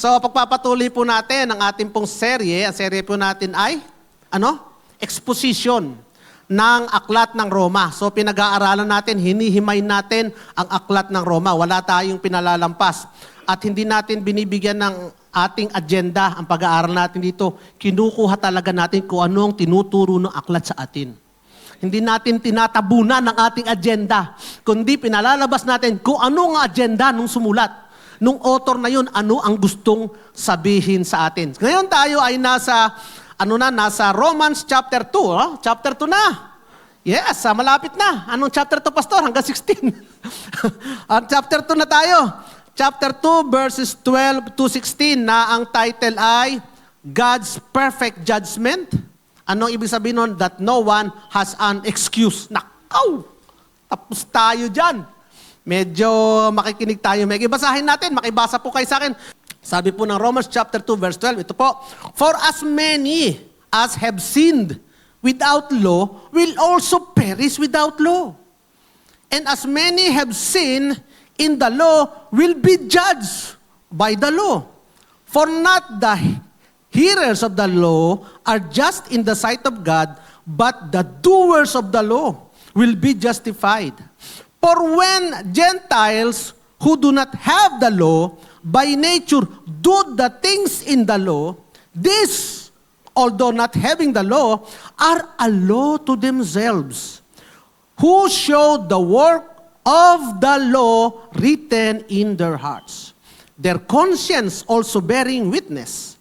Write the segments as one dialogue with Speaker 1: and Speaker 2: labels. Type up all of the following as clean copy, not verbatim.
Speaker 1: So, pagpapatuloy po natin ang ating pong serye. Ang serye po natin ay, Exposition ng Aklat ng Roma. So, pinag-aaralan natin, hinihimay natin ang Aklat ng Roma. Wala tayong pinalalampas. At hindi natin binibigyan ng ating agenda ang pag-aaral natin dito. Kinukuha talaga natin kung anong tinuturo ng aklat sa atin. Hindi natin tinatabunan ng ating agenda, kundi pinalalabas natin kung ano ang agenda nung sumulat. Nung author na yun, ano ang gustong sabihin sa atin. Ngayon tayo ay nasa Romans chapter 2. Chapter 2 na. Yes, malapit na. Anong chapter 2, Pastor? Hanggang 16. Chapter 2 na tayo. Chapter 2, verses 12 to 16 na ang title ay God's Perfect Judgment. Anong ibig sabihin nun? That no one has an excuse. Nakaw! Tapos tayo dyan. Medyo makikinig tayo. Basahin natin. Makibasa po kayo sa akin. Sabi po ng Romans chapter 2 verse 12. Ito po. For as many as have sinned without law will also perish without law. And as many have sinned in the law will be judged by the law. For not the hearers of the law are just in the sight of God, but the doers of the law will be justified. For when Gentiles who do not have the law, by nature do the things in the law, these, although not having the law, are a law to themselves, who show the work of the law written in their hearts, their conscience also bearing witness,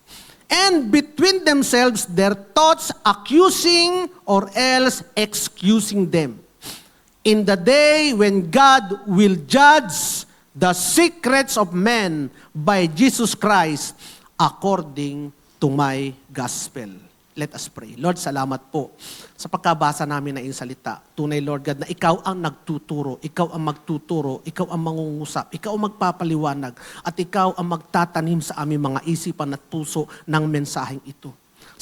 Speaker 1: and between themselves their thoughts accusing or else excusing them. In the day when God will judge the secrets of men by Jesus Christ according to my gospel. Let us pray. Lord, salamat po sa pagkabasa namin na iyong salita. Tunay, Lord God, na ikaw ang nagtuturo, ikaw ang magtuturo, ikaw ang mangungusap, ikaw ang magpapaliwanag, at ikaw ang magtatanim sa aming mga isipan at puso ng mensaheng ito.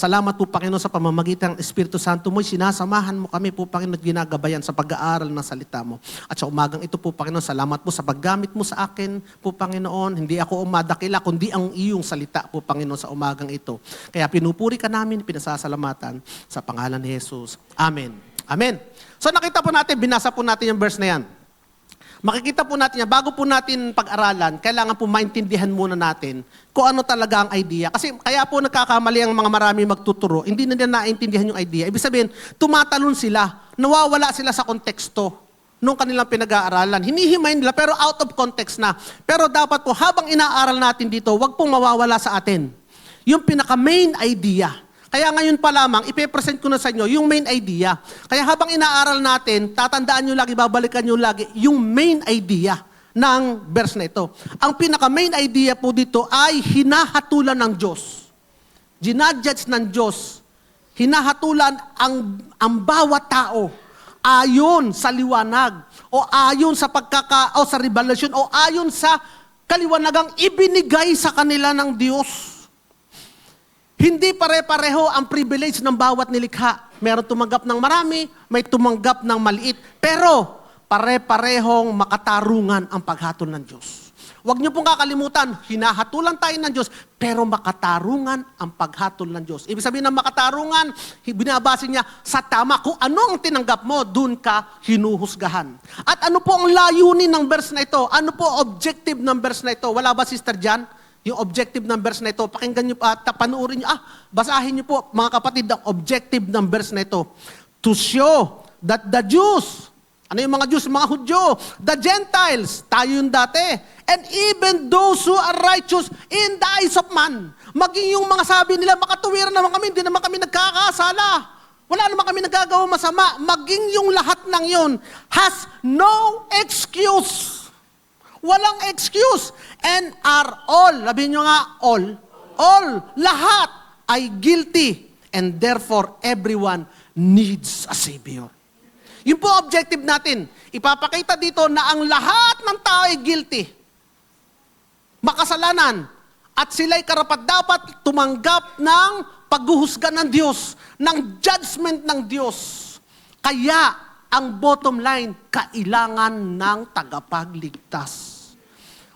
Speaker 1: Salamat po, Panginoon, sa pamamagitan ng Espiritu Santo mo. Sinasamahan mo kami po, Panginoon, at ginagabayan sa pag-aaral ng salita mo. At sa umagang ito po, Panginoon, salamat po sa paggamit mo sa akin po, Panginoon. Hindi ako umadakila, kundi ang iyong salita po, Panginoon, sa umagang ito. Kaya pinupuri ka namin, pinasasalamatan sa pangalan ni Jesus. Amen. Amen. So nakita po natin, binasa po natin yung verse na yan. Makikita po natin yan, bago po natin pag-aralan, kailangan po maintindihan muna natin kung ano talaga ang idea. Kasi kaya po nagkakamali ang mga marami magtuturo, hindi na nila naintindihan yung idea. Ibig sabihin, tumatalon sila, nawawala sila sa konteksto nung kanilang pinag-aaralan. Hinihimay nila, pero out of context na. Pero dapat po, habang inaaral natin dito, wag pong mawawala sa atin yung pinaka-main idea. Kaya ngayon pa lamang, ipe-present ko na sa inyo yung main idea. Kaya habang inaaral natin, tatandaan nyo lagi, babalikan nyo lagi, yung main idea ng verse na ito. Ang pinaka-main idea po dito ay hinahatulan ng Diyos. Ginadjudge ng Diyos. Hinahatulan ang bawat tao ayon sa liwanag o ayon sa o sa revelation o ayon sa kaliwanagang ibinigay sa kanila ng Diyos. Hindi pare-pareho ang privilege ng bawat nilikha. Meron tumanggap ng marami, may tumanggap ng maliit. Pero pare-parehong makatarungan ang paghatol ng Diyos. Huwag niyo pong kakalimutan, hinahatulan tayo ng Diyos, pero makatarungan ang paghatol ng Diyos. Ibig sabihin ng makatarungan, binabase niya sa tama. Kung ano ang tinanggap mo, dun ka hinuhusgahan. At ano po ang layunin ng verse na ito? Ano po objective ng verse na ito? Wala ba, Sister Jan? Yung objective ng verse na ito, pakinggan nyo pa, panuorin nyo, basahin nyo po, mga kapatid, ang objective ng verse na ito. To show that the Jews, ano yung mga Jews, mga Hudyo, the Gentiles, tayo yung dati, and even those who are righteous in the eyes of man, maging yung mga sabi nila, makatuwiran naman kami, hindi naman kami nagkakasala, wala naman kami nagagawa masama, maging yung lahat ng yun, has no excuse. Walang excuse. And are all, sabihin nyo nga, all, lahat ay guilty. And therefore, everyone needs a Savior. Yun po objective natin. Ipapakita dito na ang lahat ng tao ay guilty. Makasalanan. At sila'y karapat-dapat tumanggap ng paghuhusga ng Diyos, ng judgment ng Diyos. Kaya, ang bottom line, kailangan ng tagapagligtas.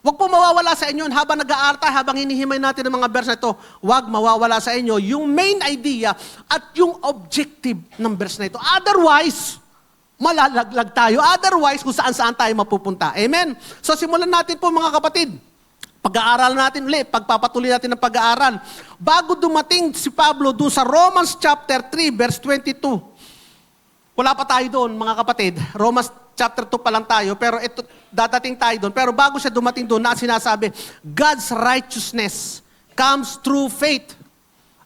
Speaker 1: Huwag po mawawala sa inyo habang nag-aaral tayo, habang hinihimay natin ang mga verse na ito, huwag mawawala sa inyo yung main idea at yung objective ng verse na ito. Otherwise, malalaglag tayo. Otherwise, kung saan-saan tayo mapupunta. Amen? So simulan natin po mga kapatid. Pag-aaral natin ulit, pagpapatuloy natin ng pag-aaral. Bago dumating si Pablo doon sa Romans chapter 3, verse 22. Wala pa tayo doon, mga kapatid. Romans chapter 2 pa lang tayo, pero ito, dadating tayo doon. Pero bago siya dumating doon, na sinasabi, God's righteousness comes through faith.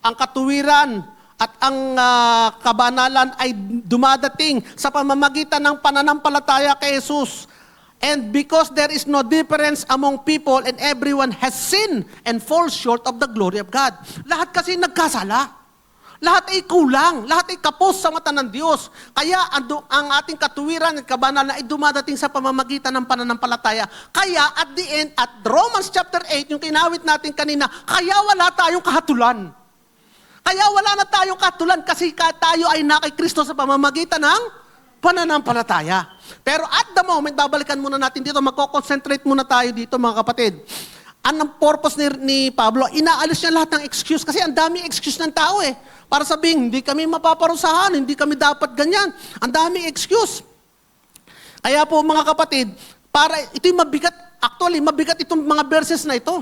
Speaker 1: Ang katuwiran at ang kabanalan ay dumadating sa pamamagitan ng pananampalataya kay Jesus. And because there is no difference among people and everyone has sinned and falls short of the glory of God. Lahat kasi nagkasala. Lahat ay kulang. Lahat ay kapos sa mata ng Diyos. Kaya ang ating katuwiran at kabanalan ay dumadating sa pamamagitan ng pananampalataya. Kaya at the end, at Romans chapter 8, yung kinawit natin kanina, kaya wala tayong kahatulan. Kaya wala na tayong kahatulan kasi tayo ay na kay Kristo sa pamamagitan ng pananampalataya. Pero at the moment, babalikan muna natin dito, magko-concentrate muna tayo dito mga kapatid. Anong purpose ni Pablo? Inaalis niya lahat ng excuse kasi ang daming excuse ng tao eh. Para sabihin, hindi kami mapaparusahan, hindi kami dapat ganyan. Ang daming excuse. Kaya po mga kapatid, ito'y mabigat. Actually, mabigat itong mga verses na ito.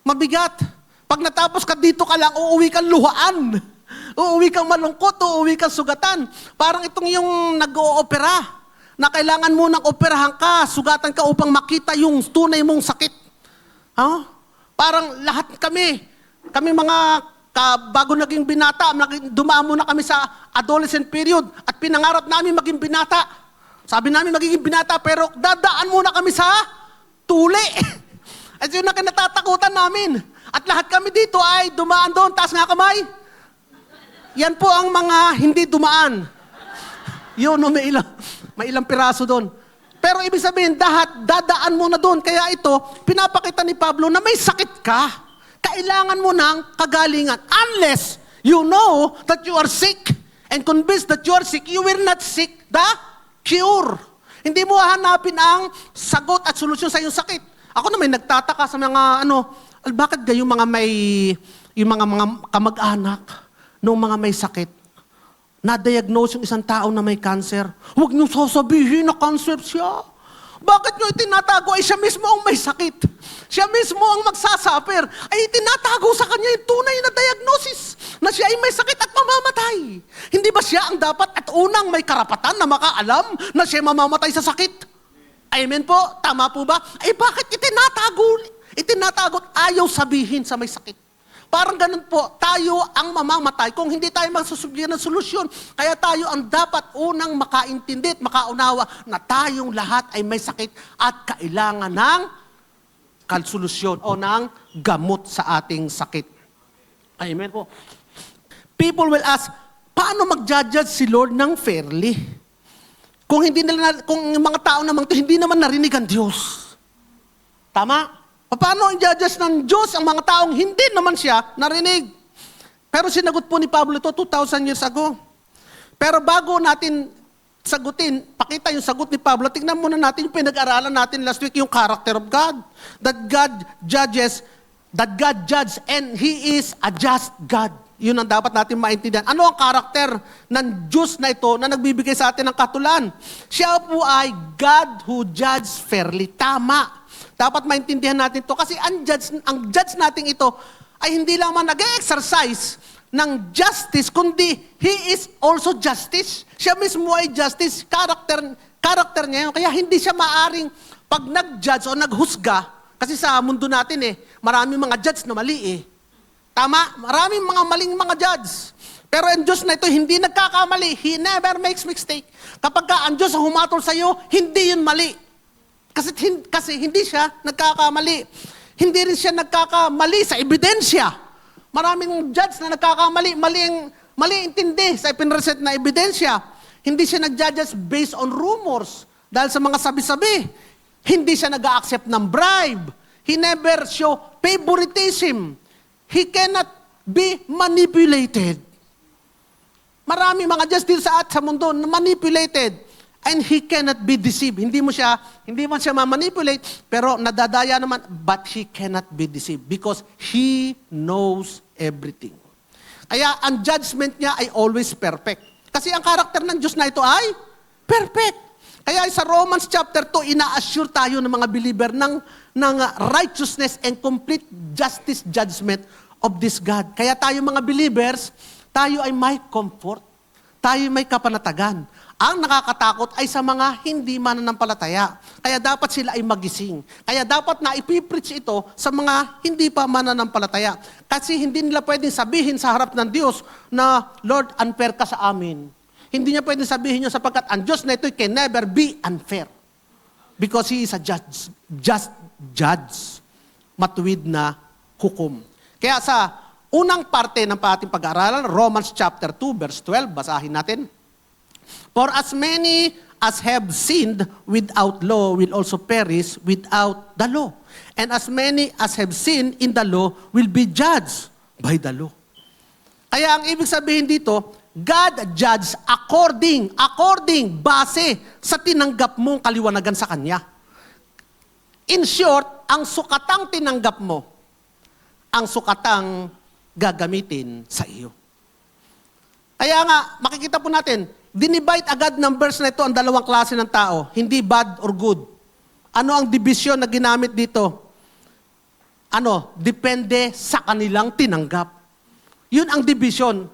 Speaker 1: Mabigat. Pag natapos ka dito ka lang, uuwi kang luhaan. Uuwi kang malungkot, uuwi kang sugatan. Parang itong yung nag-o-opera, na kailangan mo nang operahan ka, sugatan ka upang makita yung tunay mong sakit. Parang lahat kami mga bago naging binata, dumaan muna kami sa adolescent period at pinangarap namin maging binata. Sabi namin magiging binata pero dadaan muna kami sa tuli. At yun na kinatatakutan namin. At lahat kami dito ay dumaan doon, taas nga kamay. Yan po ang mga hindi dumaan. Yun, may ilang piraso doon. Pero ibig sabihin, dadaan mo na doon. Kaya ito, pinapakita ni Pablo na may sakit ka. Kailangan mo ng kagalingan. Unless you know that you are sick and convinced that you are sick, you will not seek the cure. Hindi mo hanapin ang sagot at solusyon sa iyong sakit. Ako na may nagtataka sa mga bakit yung mga mga kamag-anak ng mga may sakit, na-diagnose yung isang tao na may cancer. Huwag niyong sasabihin na cancer siya. Bakit niyo itinatago? Ay siya mismo ang may sakit. Siya mismo ang magsasuffer. Ay itinatago sa kanya yung tunay na diagnosis na siya ay may sakit at mamamatay. Hindi ba siya ang dapat at unang may karapatan na makaalam na siya mamamatay sa sakit? Amen po? Tama po ba? Ay bakit itinatago at ayaw sabihin sa may sakit? Parang ganun po, tayo ang mamamatay kung hindi tayo magsusubject ng solusyon. Kaya tayo ang dapat unang makaintindi at makaunawa na tayong lahat ay may sakit at kailangan ng solusyon o ng gamot sa ating sakit. Amen po. People will ask, paano mag-judge si Lord ng fairly? Kung yung mga tao namang ito, hindi naman narinig ang Diyos. Tama? Paano i-judge ng Diyos ang mga taong hindi naman siya narinig? Pero sinagot po ni Pablo ito 2,000 years ago. Pero bago natin sagutin, pakita yung sagot ni Pablo, tingnan muna natin yung pinag-aralan natin last week, yung character of God. That God judges, and He is a just God. Yun ang dapat natin maintindihan. Ano ang karakter ng Diyos na ito na nagbibigay sa atin ng katulan? Siya po ay God who judges fairly. Tama. Dapat maintindihan natin ito kasi ang judge natin ito ay hindi lamang nag-exercise ng justice, kundi He is also justice. Siya mismo ay justice. Character niya yun. Kaya hindi siya maaring pag nag-judge o naghusga, kasi sa mundo natin maraming mga judge na mali Tama? Maraming mga maling mga judge. Pero ang Diyos na ito, hindi nagkakamali. He never makes mistake. Kapag ang Diyos ang humatol sa iyo, hindi yun mali. Kasi hindi siya nagkakamali. Hindi rin siya nagkakamali sa ebidensya. Maraming judge na nagkakamali, mali intindi sa ipinresent na ebidensya. Hindi siya nag-judge based on rumors. Dahil sa mga sabi-sabi. Hindi siya nag-accept ng bribe. He never show favoritism. He cannot be manipulated. Marami mga judge din sa mundo na manipulated. And he cannot be deceived. Hindi man siya ma-manipulate, pero nadadaya naman, but he cannot be deceived because he knows everything. Kaya ang judgment niya ay always perfect. Kasi ang karakter ng Diyos na ito ay perfect. Kaya sa Romans chapter 2, ina-assure tayo ng mga believer ng righteousness and complete justice judgment of this God. Kaya tayo mga believers, tayo ay may comfort. Tayo may kapanatagan. Ang nakakatakot ay sa mga hindi mananampalataya. Kaya dapat sila ay magising. Kaya dapat na ipipreach ito sa mga hindi pa mananampalataya. Kasi hindi nila pwedeng sabihin sa harap ng Diyos na, Lord, unfair ka sa amin. Hindi niya pwedeng sabihin niyo sapagkat ang Diyos na ito can never be unfair. Because He is a judge, just judge, matuwid na hukom. Kaya sa unang parte ng ating pag-aaralan, Romans chapter 2, verse 12, basahin natin. For as many as have sinned without law will also perish without the law. And as many as have sinned in the law will be judged by the law. Kaya ang ibig sabihin dito, God judges according, base sa tinanggap mong kaliwanagan sa Kanya. In short, ang sukatang tinanggap mo, ang sukatang gagamitin sa iyo. Kaya nga, makikita po natin, dinivide agad ng verse na ito ang dalawang klase ng tao, hindi bad or good. Ano ang division na ginamit dito? Depende sa kanilang tinanggap. Yun ang division.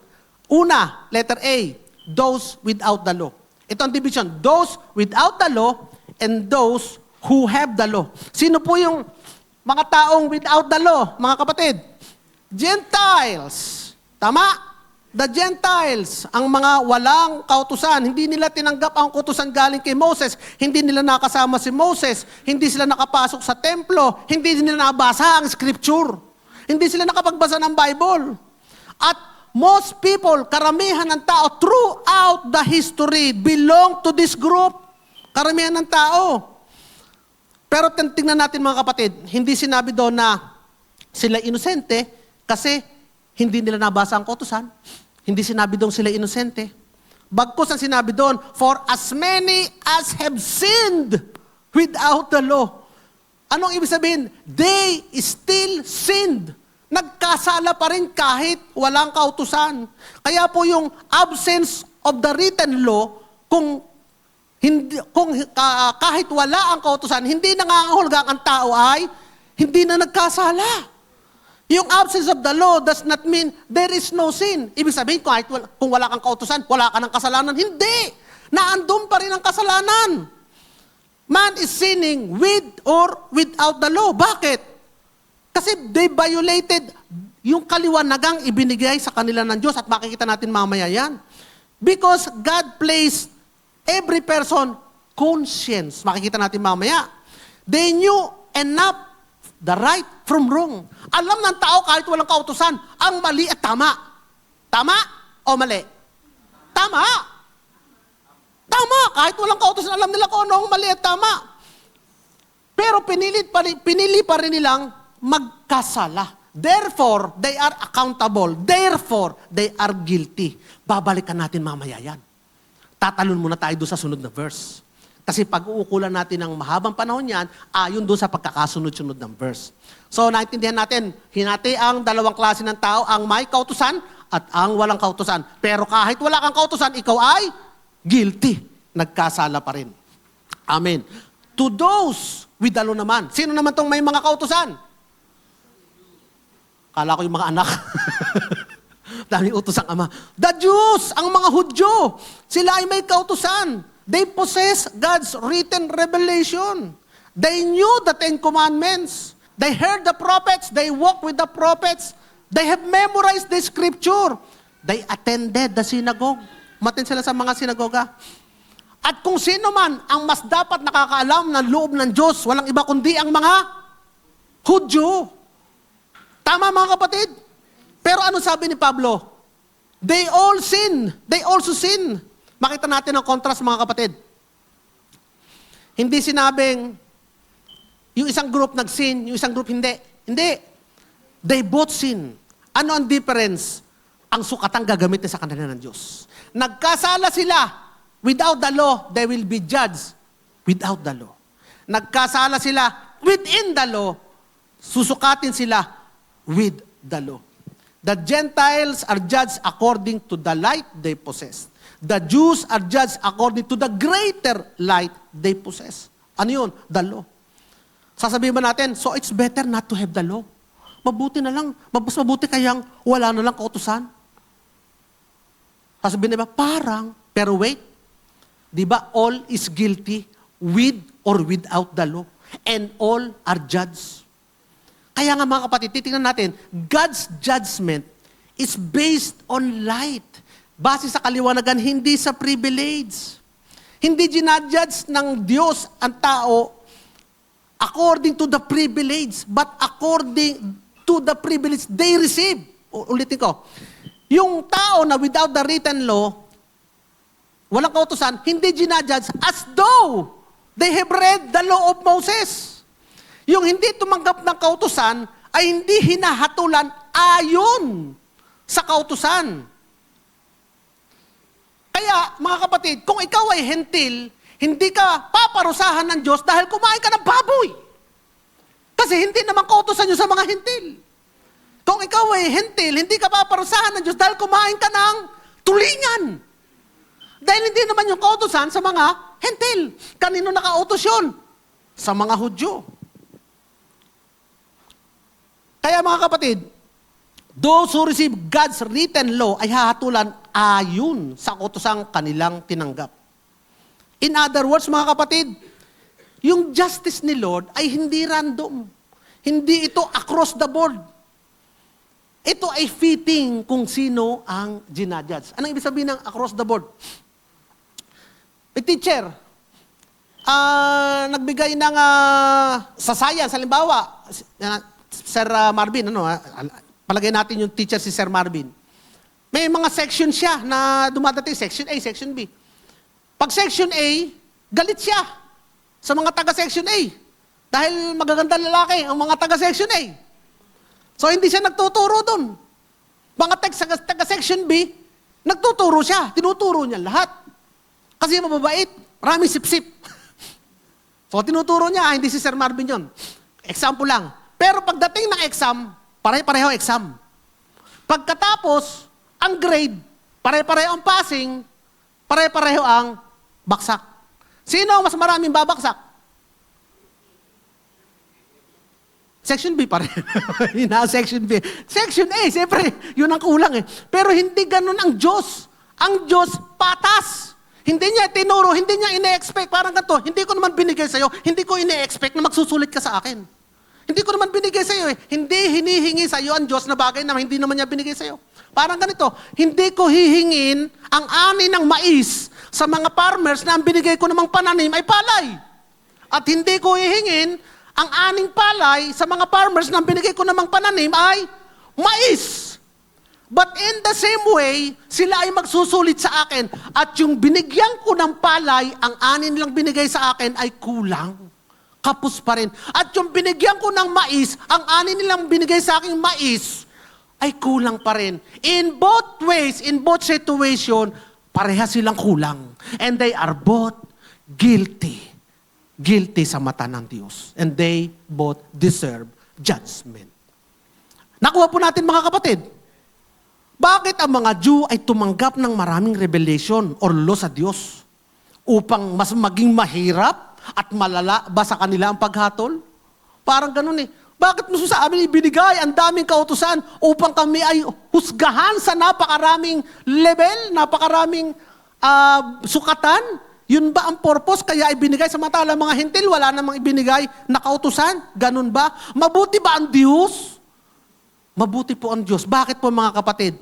Speaker 1: Una, letter A, those without the law. Ito ang division, those without the law and those who have the law. Sino po yung mga taong without the law, mga kapatid? Gentiles. Tama? The Gentiles, ang mga walang kautusan, hindi nila tinanggap ang kautusan galing kay Moses, hindi nila nakasama si Moses, hindi sila nakapasok sa templo, hindi nila nabasa ang scripture, hindi sila nakapagbasa ng Bible. At most people, karamihan ng tao throughout the history belong to this group. Karamihan ng tao. Pero tingnan natin mga kapatid, hindi sinabi doon na sila inosente kasi hindi nila nabasa ang kautusan. Hindi sinabi doon sila inosente. Bagkus ang sinabi doon, for as many as have sinned without the law. Anong ibig sabihin? They still sinned. Nagkasala pa rin kahit walang kautusan. Kaya po yung absence of the written law, kahit wala ang kautusan, hindi nangangahulugan ang tao ay hindi na nagkasala. Yung absence of the law does not mean there is no sin. Ibig sabihin, kung wala kang kautusan, wala ka ng kasalanan. Hindi! Naandun pa rin ang kasalanan. Man is sinning with or without the law. Bakit? Kasi they violated yung kaliwanagang ibinigay sa kanila ng Diyos at makikita natin mamaya yan. Because God placed every person conscience. Makikita natin mamaya. They knew enough the right from wrong. Alam ng tao kahit walang kautusan, ang mali at tama. Tama o mali? Tama. Tama. Kahit walang kautusan, alam nila kung ano ang mali at tama. Pero pinili pa rin nilang magkasala. Therefore, they are accountable. Therefore, they are guilty. Babalikan natin mamaya yan. Tatalon muna tayo doon sa sunod na verse. Kasi pag-uukulan natin ng mahabang panahon yan, ayon doon sa pagkakasunod-sunod ng verse. So, naintindihan natin, hinati ang dalawang klase ng tao, ang may kautusan at ang walang kautusan. Pero kahit wala kang kautusan, ikaw ay guilty. Nagkasala pa rin. Amen. To those with the law naman. Sino naman tong may mga kautusan? Kala ko yung mga anak. Daming utos ang ama. The Jews, ang mga Hudyo, sila ay may kautusan. They possess God's written revelation. They knew the Ten Commandments. They heard the prophets. They walked with the prophets. They have memorized the scripture. They attended the synagogue. Umattend sila sa mga sinagoga. At kung sino man ang mas dapat nakakaalam ng loob ng Diyos, walang iba kundi ang mga Hudyo. Tama mga kapatid? Pero ano sabi ni Pablo? They all sin. They also sin. Makita natin ang contrast mga kapatid. Hindi sinabing yung isang group nag-sin, yung isang group hindi. Hindi. They both sin. Ano ang difference? Ang sukatang gagamitin sa kanila ng Diyos. Nagkasala sila, Without the law, they will be judged without the law. Nagkasala sila within the law, susukatin sila with the law. The Gentiles are judged according to the light they possess. The Jews are judged according to the greater light they possess. Ano yun? The law. Sasabihin ba natin, so it's better not to have the law? Mabuti na lang. Mas mabuti kayang wala na lang kautusan. Sasabihin na ba, parang, pero wait. Di ba, all is guilty with or without the law. And all are judged. Kaya nga mga kapatid, titingnan natin, God's judgment is based on light. Base sa kaliwanagan, hindi sa privilege. Hindi ginadjudge ng Diyos ang tao according to the privilege, but according to the privilege they receive. Ulitin ko. Yung tao na without the written law, walang kautusan, hindi ginadjudge as though they have read the law of Moses. Yung hindi tumanggap ng kautusan ay hindi hinahatulan ayon sa kautusan. Kaya, mga kapatid, kung ikaw ay hentil, hindi ka paparusahan ng Diyos dahil kumain ka ng baboy. Kasi hindi naman kautusan nyo sa mga hentil. Kung ikaw ay hentil, hindi ka paparusahan ng Diyos dahil kumain ka ng tulingan. Dahil hindi naman yung kautusan sa mga hentil. Kanino nakautos yun? Sa mga Hudyo. Kaya mga kapatid, those who receive God's written law ay hahatulan ayon sa kautusang kanilang tinanggap. In other words, mga kapatid, yung justice ni Lord ay hindi random. Hindi ito across the board. Ito ay fitting kung sino ang ginajudge. Anong ibig sabihin ng across the board? A teacher, nagbigay ng sa science, halimbawa, Sir Marvin, palagay natin yung teacher si Sir Marvin. May mga section siya na dumadating, section A, section B. Pag section A, galit siya sa mga taga-section A. Dahil magagandang lalaki ang mga taga-section A. So hindi siya nagtuturo doon. Mga taga-section B, nagtuturo siya. Tinuturo niya lahat. Kasi mababait, maraming sip-sip. So tinuturo niya, hindi si Sir Marvin yun. Example lang. Pero pagdating ng exam, pare-pareho exam. Pagkatapos, ang grade, pare-pareho ang passing, pare-pareho ang baksak. Sino ang mas maraming babaksak? Section B pa rin. Section B. Section A, siyempre, yun ang kulang eh. Pero hindi ganun ang Diyos. Ang Diyos, patas. Hindi niya tinuro, hindi niya ine-expect. Parang ganito, hindi ko naman binigay sa'yo, hindi ko ine-expect na magsusulit ka sa akin. Hindi ko naman binigay sa'yo eh. Hindi hinihingi sa'yo ang Diyos na bagay na hindi naman niya binigay sa'yo. Parang ganito, hindi ko hihingin ang ani ng mais sa mga farmers na ang binigay ko namang pananim ay palay. At hindi ko hihingin ang aning palay sa mga farmers na ang binigay ko namang pananim ay mais. But in the same way, sila ay magsusulit sa akin at yung binigyan ko ng palay, ang ani nilang binigay sa akin ay kulang. Kapos pa rin. At yung binigyan ko ng mais, ang ani nilang binigay sa aking mais, ay kulang pa rin. In both ways, in both situation, pareha silang kulang. And they are both guilty. Guilty sa mata ng Diyos. And they both deserve judgment. Nakuha po natin mga kapatid. Bakit ang mga Jew ay tumanggap ng maraming revelation or law sa Diyos? Upang mas maging mahirap at malala ba sa kanila ang paghatol? Parang ganun eh. Bakit mo sa amin ibinigay ang daming kautusan upang kami ay husgahan sa napakaraming level, napakaraming sukatan? Yun ba ang purpose? Kaya ibinigay samantalang mga hentil, wala namang ibinigay na kautusan? Ganun ba? Mabuti ba ang Diyos? Mabuti po ang Diyos. Bakit po mga kapatid?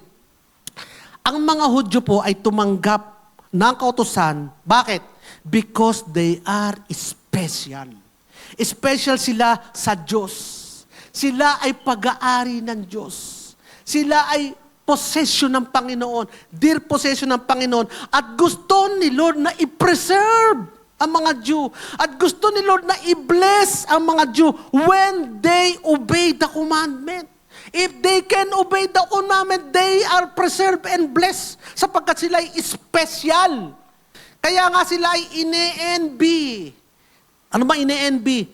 Speaker 1: Ang mga Hudyo po ay tumanggap ng kautusan. Bakit? Because they are special. Special sila sa Diyos. Sila ay pag-aari ng Diyos. Sila ay possession ng Panginoon. Dear possession ng Panginoon. At gusto ni Lord na i-preserve ang mga Jew. At gusto ni Lord na i-bless ang mga Jew when they obey the commandment. If they can obey the commandment, they are preserved and blessed sapagkat sila ay special. Kaya nga sila ay ine-envy. Ano ba ine-envy?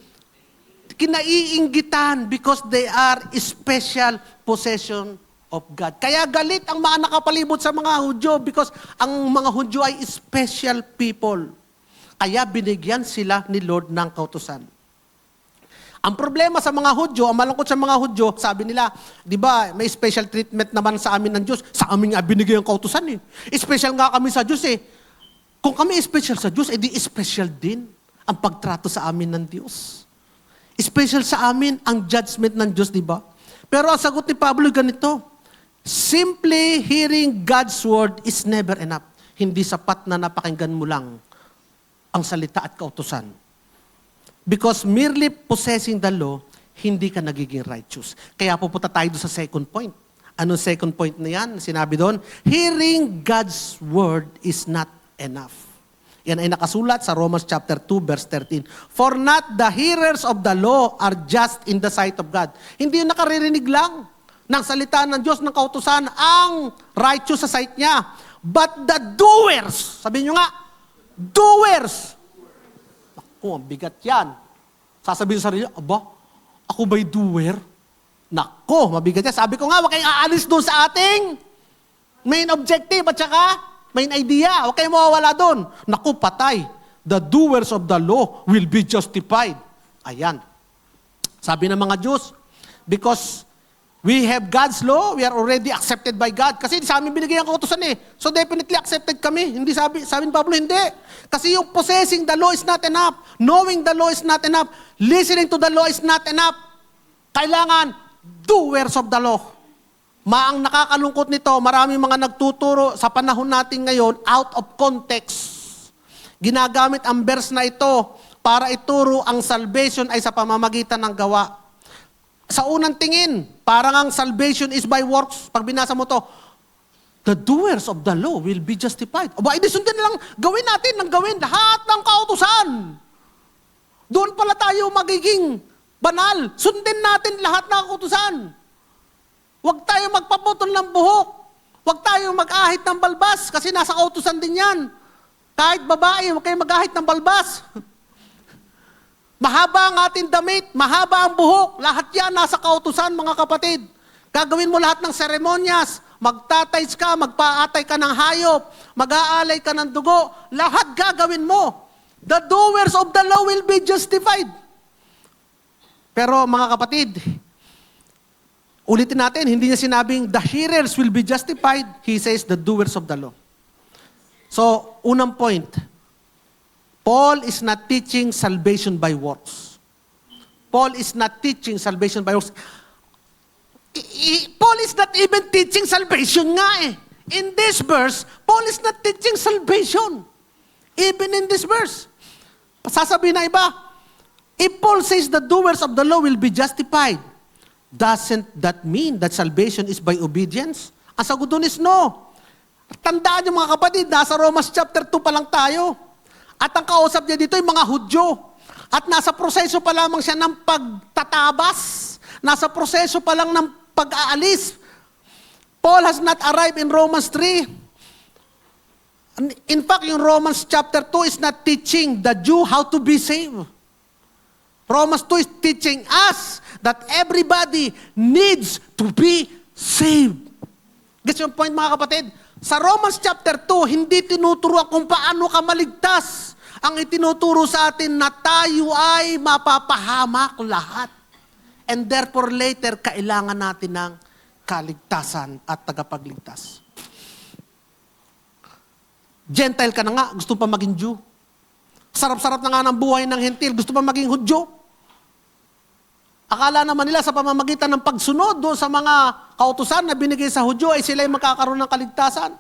Speaker 1: Kinaiinggitan because they are special possession of God. Kaya galit ang mga nakapalibot sa mga Hudyo because ang mga Hudyo ay special people. Kaya binigyan sila ni Lord ng kautusan. Ang problema sa mga Hudyo, ang malungkot sa mga Hudyo, sabi nila, di ba, may special treatment naman sa amin ng Diyos. Sa amin nga binigay ang kautusan eh. Special nga kami sa Diyos eh. Kung kami special sa Diyos, edi special din ang pagtrato sa amin ng Diyos. Special sa amin ang judgment ng Diyos, di ba? Pero ang sagot ni Pablo ganito, simply hearing God's word is never enough. Hindi sapat na napakinggan mo lang ang salita at kautusan. Because merely possessing the law, hindi ka nagiging righteous. Kaya pupunta tayo doon sa second point. Anong second point na yan? Sinabi doon, hearing God's word is not enough. Yan ay nakasulat sa Romans chapter 2, verse 13. For not the hearers of the law are just in the sight of God. Hindi yung nakaririnig lang ng salita ng Diyos, ng kautusan, ang righteous sa sight niya. But the doers, sabi nyo nga, doers. Naku, ang bigat yan. Sasabihin sa sarili, aba, ako ba'y doer? Naku, mabigat yan. Sabi ko nga, huwag kayong aalis doon sa ating main objective at saka main idea. Huwag kayong mawawala doon. Naku, patay. The doers of the law will be justified. Ayan. Sabi ng mga Jews, because we have God's law, we are already accepted by God. Kasi sa amin binigay ang kautusan eh. So definitely accepted kami. Hindi sabi ni Pablo, hindi. Kasi yung possessing the law is not enough. Knowing the law is not enough. Listening to the law is not enough. Kailangan doers of the law. Maang nakakalungkot nito, maraming mga nagtuturo sa panahon natin ngayon out of context. Ginagamit ang verse na ito para ituro ang salvation ay sa pamamagitan ng gawa. Sa unang tingin, parang ang salvation is by works. Pag binasa mo to, the doers of the law will be justified. Aba, edi sundin lang, gawin natin ng gawin lahat ng kautusan. Doon pala tayo magiging banal. Sundin natin lahat ng kautusan. Huwag tayo magpaputol ng buhok. Huwag tayo mag-ahit ng balbas kasi nasa kautusan din yan. Kahit babae, huwag kayo mag-ahit ng balbas. Mahaba ang ating damit, mahaba ang buhok. Lahat yan nasa kautusan, mga kapatid. Gagawin mo lahat ng seremonyas. Magtatays ka, magpaatay ka ng hayop, mag-aalay ka ng dugo. Lahat gagawin mo. The doers of the law will be justified. Pero mga kapatid, ulitin natin, hindi niya sinabing the hearers will be justified. He says the doers of the law. So, unang point, Paul is not teaching salvation by works. Paul is not teaching salvation by works. Paul is not even teaching salvation nga eh. In this verse, Paul is not teaching salvation. Even in this verse. Sasabihin na iba, if Paul says the doers of the law will be justified, doesn't that mean that salvation is by obedience? Ang sagot doon is no. Tandaan niyo mga kapatid, nasa Romans chapter 2 pa lang tayo. At ang kausap niya dito ay mga Hudyo. At nasa proseso pa lamang siya ng pagtatabas. Nasa proseso pa lang ng pag-aalis. Paul has not arrived in Romans 3. In fact, yung Romans chapter 2 is not teaching the Jew how to be saved. Romans 2 is teaching us that everybody needs to be saved. Gets yung point mga kapatid? Sa Romans chapter 2, hindi tinuturuan kung paano ka maligtas. Ang itinuturo sa atin na tayo ay mapapahamak lahat. And therefore later, kailangan natin ng kaligtasan at tagapagligtas. Gentile ka na nga, gusto pa maging Jew. Sarap-sarap na nga ng buhay ng Hentil, gusto pa maging Hudyo. Akala naman nila sa pamamagitan ng pagsunod doon sa mga kautusan na binigay sa Hudyo ay sila ay magkakaroon ng kaligtasan.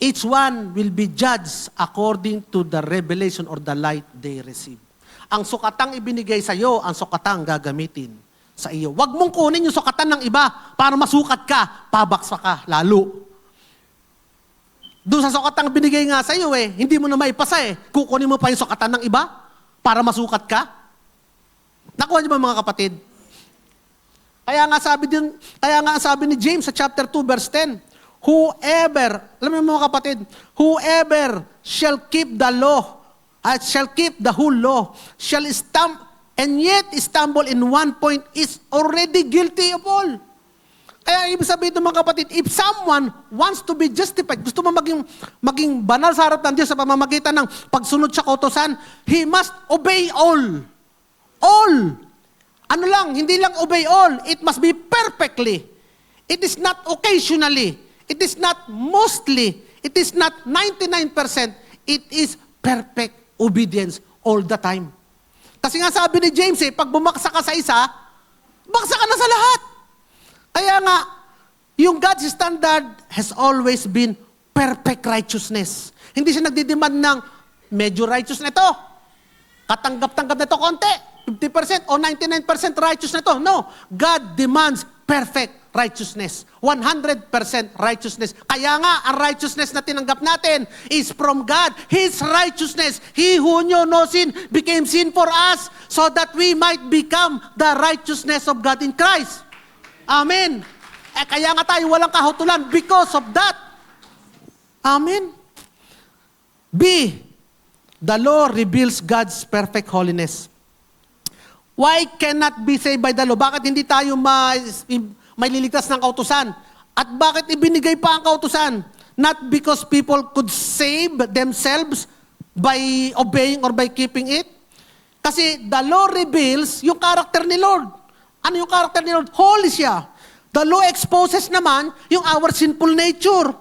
Speaker 1: Each one will be judged according to the revelation or the light they receive. Ang sukatang ibinigay sa iyo, ang sukatang gagamitin sa iyo. Huwag mong kunin yung sukatan ng iba para masukat ka, pabaksa ka lalo. Doon sa sukatang binigay nga sa iyo hindi mo na maipasa kukunin mo pa yung sukatan ng iba para masukat ka. Nakuha niyo ba mga kapatid? Kaya nga sabi ni James sa chapter 2 verse 10, Whoever, alam mo mga kapatid, whoever shall keep the law, shall keep the whole law, shall and yet stumble in one point is already guilty of all. Kaya ibig sabihin ng mga kapatid, if someone wants to be justified, gusto mo maging banal sa harap ng Diyos sa pamamagitan ng pagsunod sa kautosan, he must obey all. All. Ano lang, hindi lang obey all. It must be perfectly. It is not occasionally. It is not mostly. It is not 99%. It is perfect obedience all the time. Kasi nga sabi ni James, pag bumaksa ka sa isa, baksa ka na sa lahat. Kaya nga, yung God's standard has always been perfect righteousness. Hindi siya nagdidemand ng medyo righteous na ito. Katanggap-tanggap na ito konti. 50% o 99% righteous na ito. No. God demands perfect righteousness. 100% righteousness. Kaya nga, ang righteousness na tinanggap natin is from God. His righteousness. He who knew no sin became sin for us so that we might become the righteousness of God in Christ. Amen. Kaya nga tayo walang kahutulan because of that. Amen. B, the law reveals God's perfect holiness. Why cannot be saved by the law? Bakit hindi tayo may liligtas ng kautusan? At bakit ibinigay pa ang kautusan? Not because people could save themselves by obeying or by keeping it. Kasi the law reveals yung character ni Lord. Ano yung character ni Lord? Holy siya. The law exposes naman yung our sinful nature.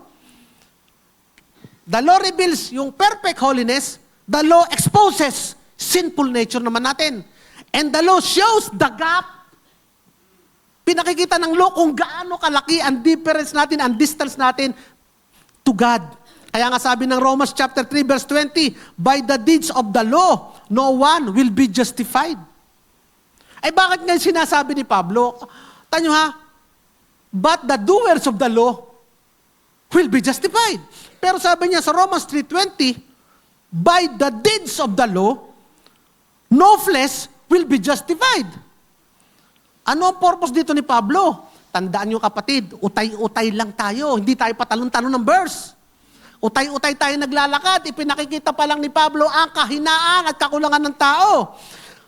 Speaker 1: The law reveals yung perfect holiness. The law exposes sinful nature naman natin. And the law shows the gap. Pinakikita ng law kung gaano kalaki ang difference natin, ang distance natin to God. Kaya nga sabi ng Romans chapter 3 verse 20, by the deeds of the law, no one will be justified. Ay bakit nga sinasabi ni Pablo? Tanyo ha, but the doers of the law will be justified. Pero sabi niya sa Romans 3:20, by the deeds of the law, no flesh will be justified. Ano ang purpose dito ni Pablo? Tandaan niyo kapatid, utay-utay lang tayo. Hindi tayo patalon-talon ng verse. Utay-utay tayo naglalakad. Ipinakikita pa lang ni Pablo ang kahinaan at kakulangan ng tao.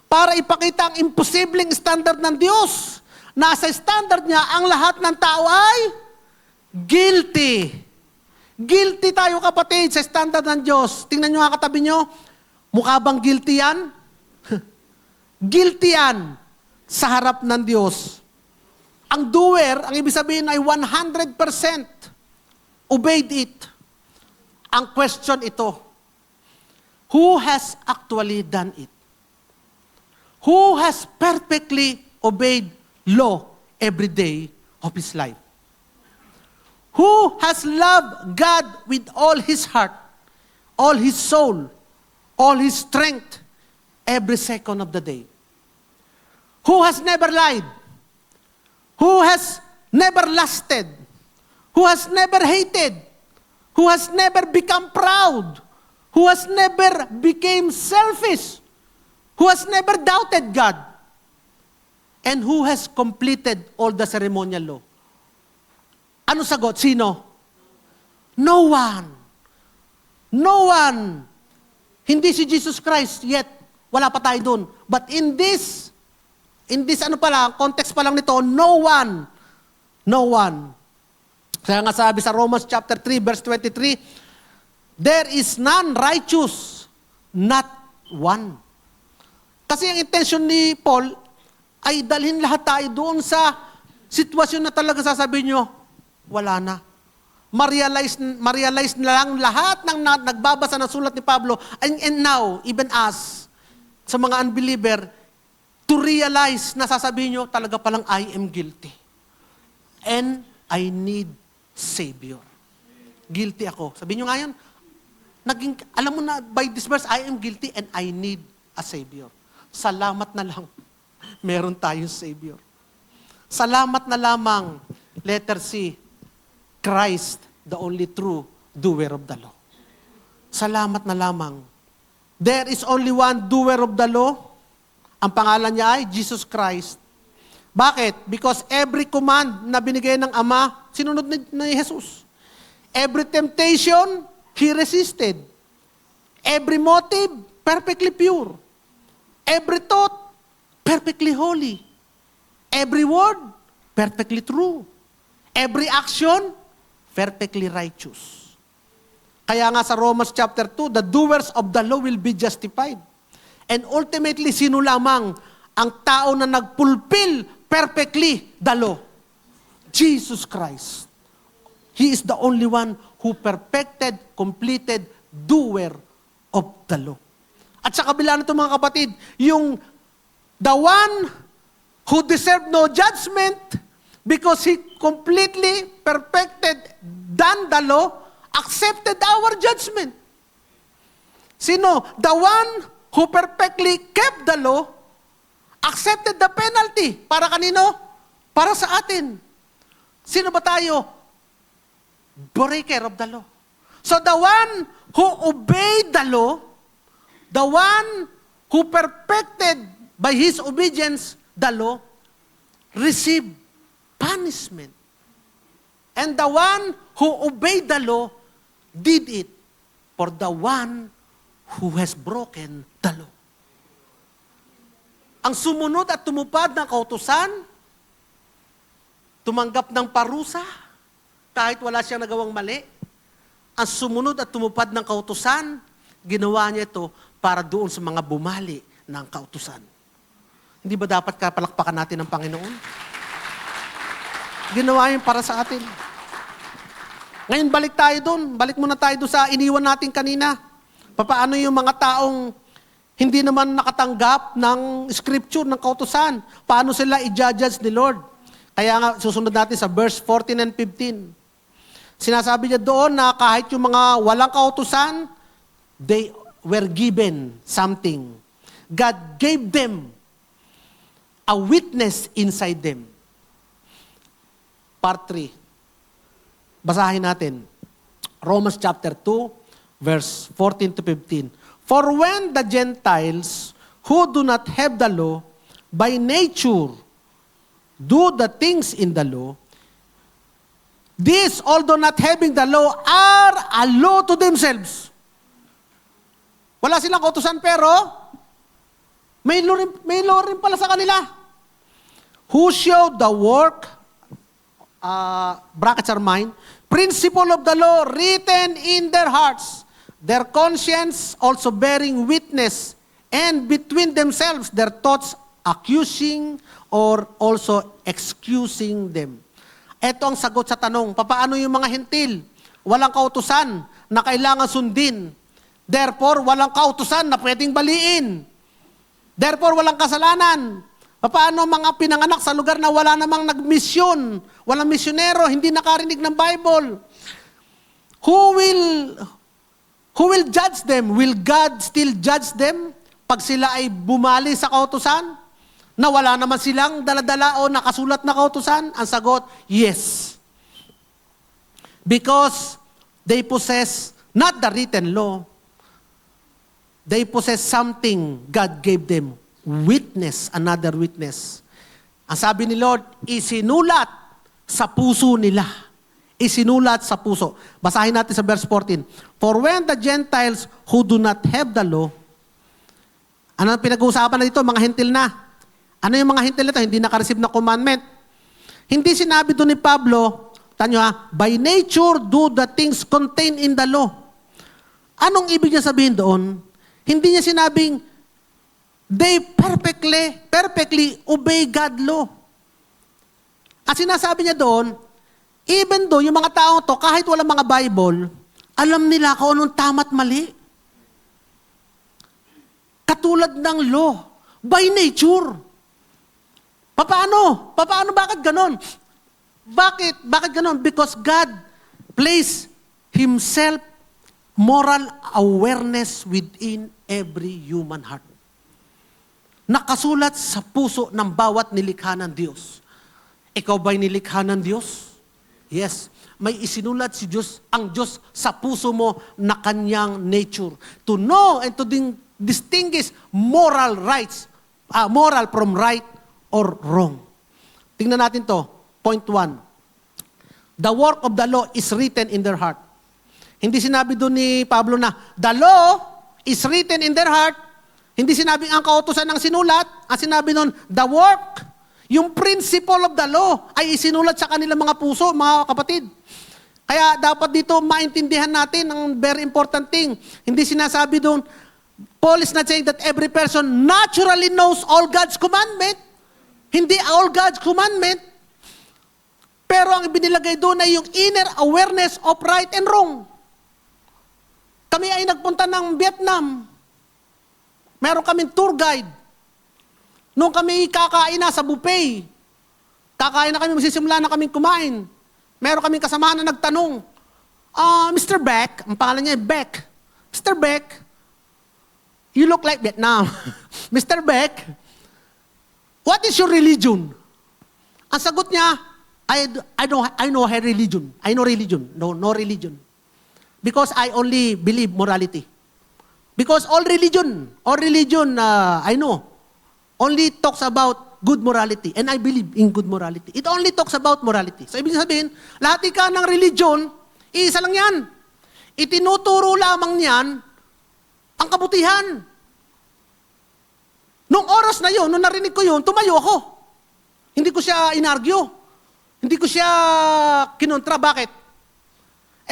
Speaker 1: Para ipakita ang imposibleng standard ng Diyos. Nasa standard niya, ang lahat ng tao ay guilty. Guilty tayo kapatid sa standard ng Diyos. Tingnan niyo nga katabi niyo, mukha bang guilty yan? Guilty yan sa harap ng Diyos. Ang doer, ang ibig sabihin ay 100% obeyed it. Ang question ito, who has actually done it? Who has perfectly obeyed law every day of his life? Who has loved God with all his heart, all his soul, all his strength, every second of the day? Who has never lied? Who has never lusted? Who has never hated? Who has never become proud? Who has never became selfish? Who has never doubted God? And who has completed all the ceremonial law? Ano sagot? Sino? No one. No one. Hindi si Jesus Christ yet. Wala pa tayo dun. But in this ano pala, context pa lang nito, no one. No one. Kaya nga sabi sa Romans chapter 3 verse 23, there is none righteous, not one. Kasi ang intention ni Paul ay dalhin lahat tayo doon sa sitwasyon na talaga sasabihin nyo, wala na. Ma-realize na lang lahat ng nagbabasa ng sulat ni Pablo, and now, even us, sa mga unbeliever, to realize na sasabihin nyo, talaga palang I am guilty. And I need Savior. Guilty ako. Sabihin nyo nga yan, alam mo na, by this verse, I am guilty and I need a Savior. Salamat na lang, meron tayong Savior. Salamat na lamang, letter C, Christ, the only true doer of the law. Salamat na lamang. There is only one doer of the law. Ang pangalan niya ay Jesus Christ. Bakit? Because every command na binigay ng Ama, sinunod ni Jesus. Every temptation, he resisted. Every motive, perfectly pure. Every thought, perfectly holy. Every word, perfectly true. Every action, perfectly righteous. Kaya nga sa Romans chapter 2, the doers of the law will be justified. And ultimately, sino lamang ang tao na nagpulpil perfectly the law? Jesus Christ. He is the only one who perfected, completed, doer of the law. At sa kabila nito mga kapatid, yung the one who deserved no judgment because he completely perfected, done the law, accepted our judgment. Sino? The one who perfectly kept the law, accepted the penalty. Para kanino? Para sa atin. Sino ba tayo? Breaker of the law. So the one who obeyed the law, the one who perfected by his obedience the law, received punishment. And the one who obeyed the law did it for the one who has broken the law. Ang sumunod at tumupad ng kautusan, tumanggap ng parusa, kahit wala siyang nagawang mali. Ang sumunod at tumupad ng kautusan, ginawa niya ito para doon sa mga bumali ng kautusan. Hindi ba dapat kapalakpakan natin ng Panginoon? Ginawa yun para sa atin. Ngayon, balik tayo doon. Balik muna tayo doon sa iniwan natin kanina. Paano yung mga taong hindi naman nakatanggap ng scripture, ng kautusan? Paano sila i-judge ni Lord? Kaya nga, susunod natin sa verse 14 and 15. Sinasabi niya doon na kahit yung mga walang kautusan, they were given something. God gave them a witness inside them. Part 3. Basahin natin. Romans chapter 2, verse 14 to 15. For when the Gentiles who do not have the law, by nature, do the things in the law, these, although not having the law, are a law to themselves. Wala silang kautusan, pero may law rin pala sa kanila. Who show the work, brackets are mine, principle of the law written in their hearts, their conscience also bearing witness, and between themselves their thoughts accusing or also excusing them. Ito ang sagot sa tanong, papaano yung mga hentil? Walang kautusan na kailangan sundin. Therefore, walang kautusan na pwedeng baliin. Therefore, walang kasalanan. Papaano mga pinanganak sa lugar na wala namang nagmisyon, walang misyonero, hindi nakarinig ng Bible? Who will judge them? Will God still judge them pag sila ay bumali sa kautusan? Na wala naman silang daladala o nakasulat na kautusan? Ang sagot, yes. Because they possess not the written law, they possess something God gave them. Witness, another witness. Ang sabi ni Lord, isinulat sa puso nila. Isinulat sa puso. Basahin natin sa verse 14. For when the Gentiles who do not have the law, ano ang pinag-uusapan na dito? Mga hentil na. Ano yung mga hintil nito? Hindi naka-receive na commandment. Hindi sinabi doon ni Pablo, tanyo ha, by nature do the things contained in the law. Anong ibig niya sabihin doon? Hindi niya sinabing, they perfectly obey God law. At sinasabi niya doon, even though yung mga tao to, kahit walang mga Bible, alam nila kung anong tama at mali. Katulad ng law, by nature. Paano? Bakit ganon? Bakit ganon? Because God placed Himself moral awareness within every human heart. Nakasulat sa puso ng bawat nilikha ng Diyos. Ikaw ba'y nilikha ng Diyos? Yes. May isinulat si Diyos, ang Diyos sa puso mo na kanyang nature. To know and to distinguish moral from right or wrong. Tingnan natin to. Point 1. The work of the law is written in their heart. Hindi sinabi doon ni Pablo na, the law is written in their heart. Hindi sinabing ang kautusan ng sinulat. Ang sinabi doon, the work, yung principle of the law, ay isinulat sa kanilang mga puso, mga kapatid. Kaya dapat dito maintindihan natin ang very important thing. Hindi sinasabi doon, Paul is not saying that every person naturally knows all God's commandment. Hindi all God's commandment. Pero ang ibinilagay doon ay yung inner awareness of right and wrong. Kami ay nagpunta ng Vietnam. Meron kaming tour guide. Nung kami kakain na sa buffet, kakain na kami, magsisimula na kaming kumain. Meron kaming kasamahan na nagtanong, Mr. Beck, ang pangalan niya ay Beck. Mr. Beck, you look like Vietnam. Mr. Beck, what is your religion? Ang sagot niya, I know her religion. I know religion. No religion. Because I only believe morality. Because all religion, I know, only talks about good morality. And I believe in good morality. It only talks about morality. So, ibig sabihin, lahat ika ng religion, isa lang yan. Itinuturo lamang niyan ang kabutihan. Nung oras na yun, nung narinig ko yun, tumayo ako. Hindi ko siya inargue. Hindi ko siya kinontra. Bakit?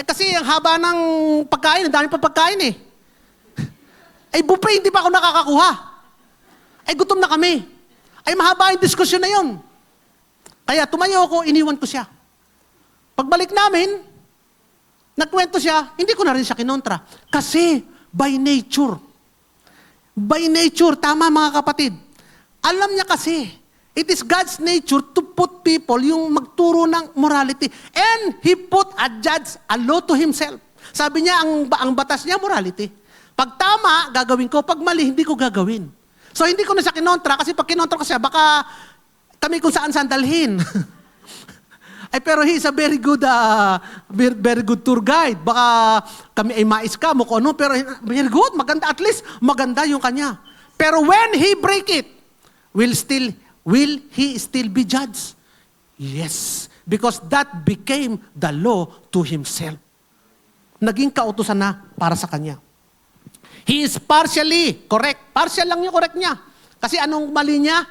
Speaker 1: Kasi ang haba ng pagkain, ang dami pa pagkain eh. Buffet, hindi pa ako nakakakuha. Gutom na kami. Mahaba yung diskusyon na yun. Kaya tumayo ako, iniwan ko siya. Pagbalik namin, nagkwento siya, hindi ko na rin siya kinontra. Kasi, by nature, tama mga kapatid, alam niya kasi, it is God's nature to put people yung magturo ng morality. And He put a judge, a law to Himself. Sabi niya, ang batas niya, morality. Pag tama, gagawin ko. Pag mali, hindi ko gagawin. So, hindi ko na siya kinontra kasi pag kinontra ko siya, baka kami kung saan dalhin. Pero he is a very good tour guide. Baka kami ay mais-scam o kung ano, pero very good, maganda. At least, maganda yung kanya. Pero when he break it, will he still be judged? Yes. Because that became the law to himself. Naging kautusan na para sa kanya. He is partially correct. Partial lang yung correct niya. Kasi anong mali niya?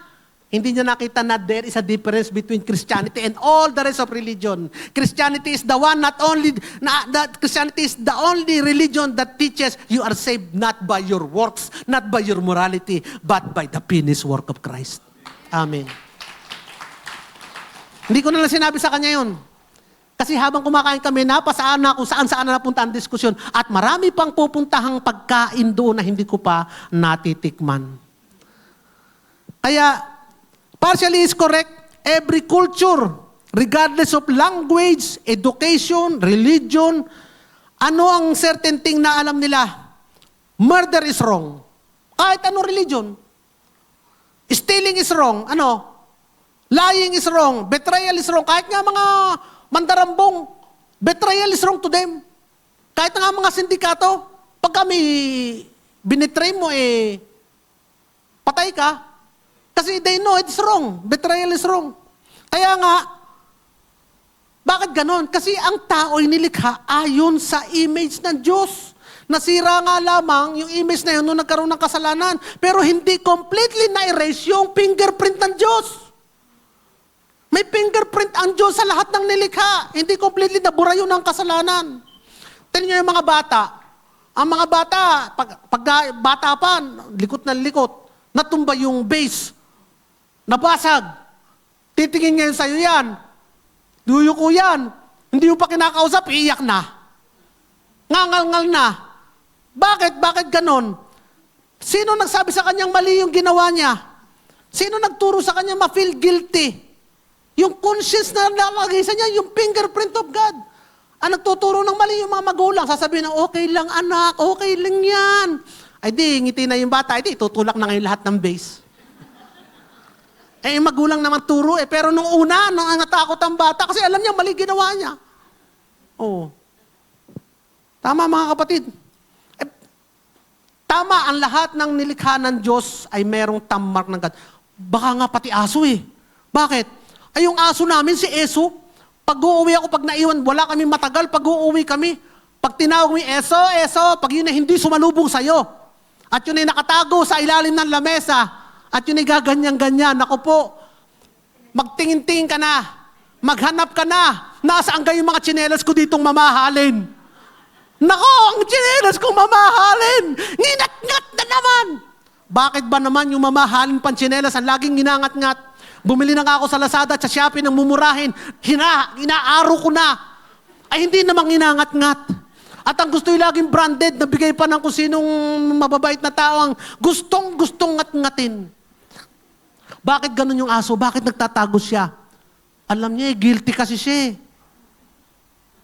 Speaker 1: Hindi niya nakita na there is a difference between Christianity and all the rest of religion. Christianity is the only religion that teaches you are saved not by your works, not by your morality, but by the finished work of Christ. Amen. Hindi ko na lang sinabi sa kanya yun. Kasi habang kumakain kami, napasaan na kung saan-saan na napunta ang diskusyon. At marami pang pupuntahang pagkain doon na hindi ko pa natitikman. Kaya, partially is correct. Every culture, regardless of language, education, religion, ano ang certain thing na alam nila? Murder is wrong. Kahit anong religion. Stealing is wrong. Lying is wrong. Betrayal is wrong. Kahit nga mga mandarambong, betrayal is wrong to them. Kahit nga mga sindikato, pag kami binitray mo, patay ka. Kasi they know it's wrong. Betrayal is wrong. Kaya nga, bakit ganon? Kasi ang tao'y nilikha ayon sa image ng Diyos. Nasira nga lamang yung image na yun nung nagkaroon ng kasalanan. Pero hindi completely na-erase yung fingerprint ng Diyos. May fingerprint ang Diyos sa lahat ng nilikha. Hindi completely nabura yun ng kasalanan. Tingnan nyo yung mga bata. Ang mga bata, pag bata pa, likot na likot, natumba yung base. Nabasag. Titingin ngayon sa'yo yan. Duyo ko yan. Hindi mo pa kinakausap, iiyak na. Ngangal-ngal na. Bakit? Bakit ganon? Sino nagsabi sa kanyang mali yung ginawa niya? Sino nagturo sa kanya ma-feel guilty? Yung conscience na nalagay sa niya, yung fingerprint of God. Ang nagtuturo ng mali yung mga magulang, sasabihin na, okay lang anak, okay lang yan. Ay di, ngiti na yung bata, ay di, tutulak na ngayon lahat ng base. Yung magulang naman turo pero nung una, nung natakot ang bata, kasi alam niya, mali ginawa niya. Tama mga kapatid. Tama ang lahat ng nilikha ng Diyos ay merong tammark ng God. Baka nga pati aso Bakit? Yung aso namin, si Eso, pag uuwi ako, pag naiwan, wala kami matagal, pag uuwi kami, Pag tinawag mo yung eso, pag yun ay hindi sumalubong sa'yo, at yun ay nakatago sa ilalim ng lamesa, at yun ay gaganyan-ganyan, naku po, magtingin-tingin ka na, maghanap ka na, nasaan kayo mga tsinelas ko ditong mamahalin? Nako, ang tsinelas kong mamahalin, nginat-ngat na naman! Bakit ba naman yung mamahalin pang tsinelas ang laging ginangat-ngat? Bumili na nga ako sa Lazada at sa Shopee ng mumurahin, inaaro ko na, ay hindi namang ginangat-ngat. At ang gusto yung laging branded, nabigay pa ng kung sinong mababait na tao ang gustong-gustong ngat-ngatin. Bakit ganun yung aso? Bakit nagtatago siya? Alam niya, guilty kasi siya.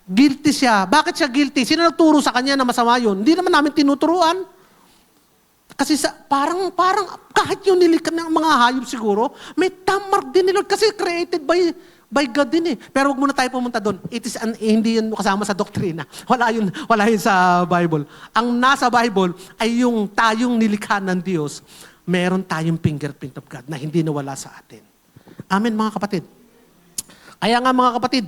Speaker 1: Guilty siya. Bakit siya guilty? Sino nagturo sa kanya na masama yun? Hindi naman namin tinuturuan. Kasi parang kahit yung nilikha ng mga hayop siguro, may tamark din nila kasi created by God din eh. Pero wag muna tayo pumunta doon. Hindi yun kasama sa doktrina. Wala yun sa Bible. Ang nasa Bible ay yung tayong nilikha ng Diyos. Meron tayong fingerprint of God na hindi nawala sa atin. Amen mga kapatid. Kaya nga mga kapatid,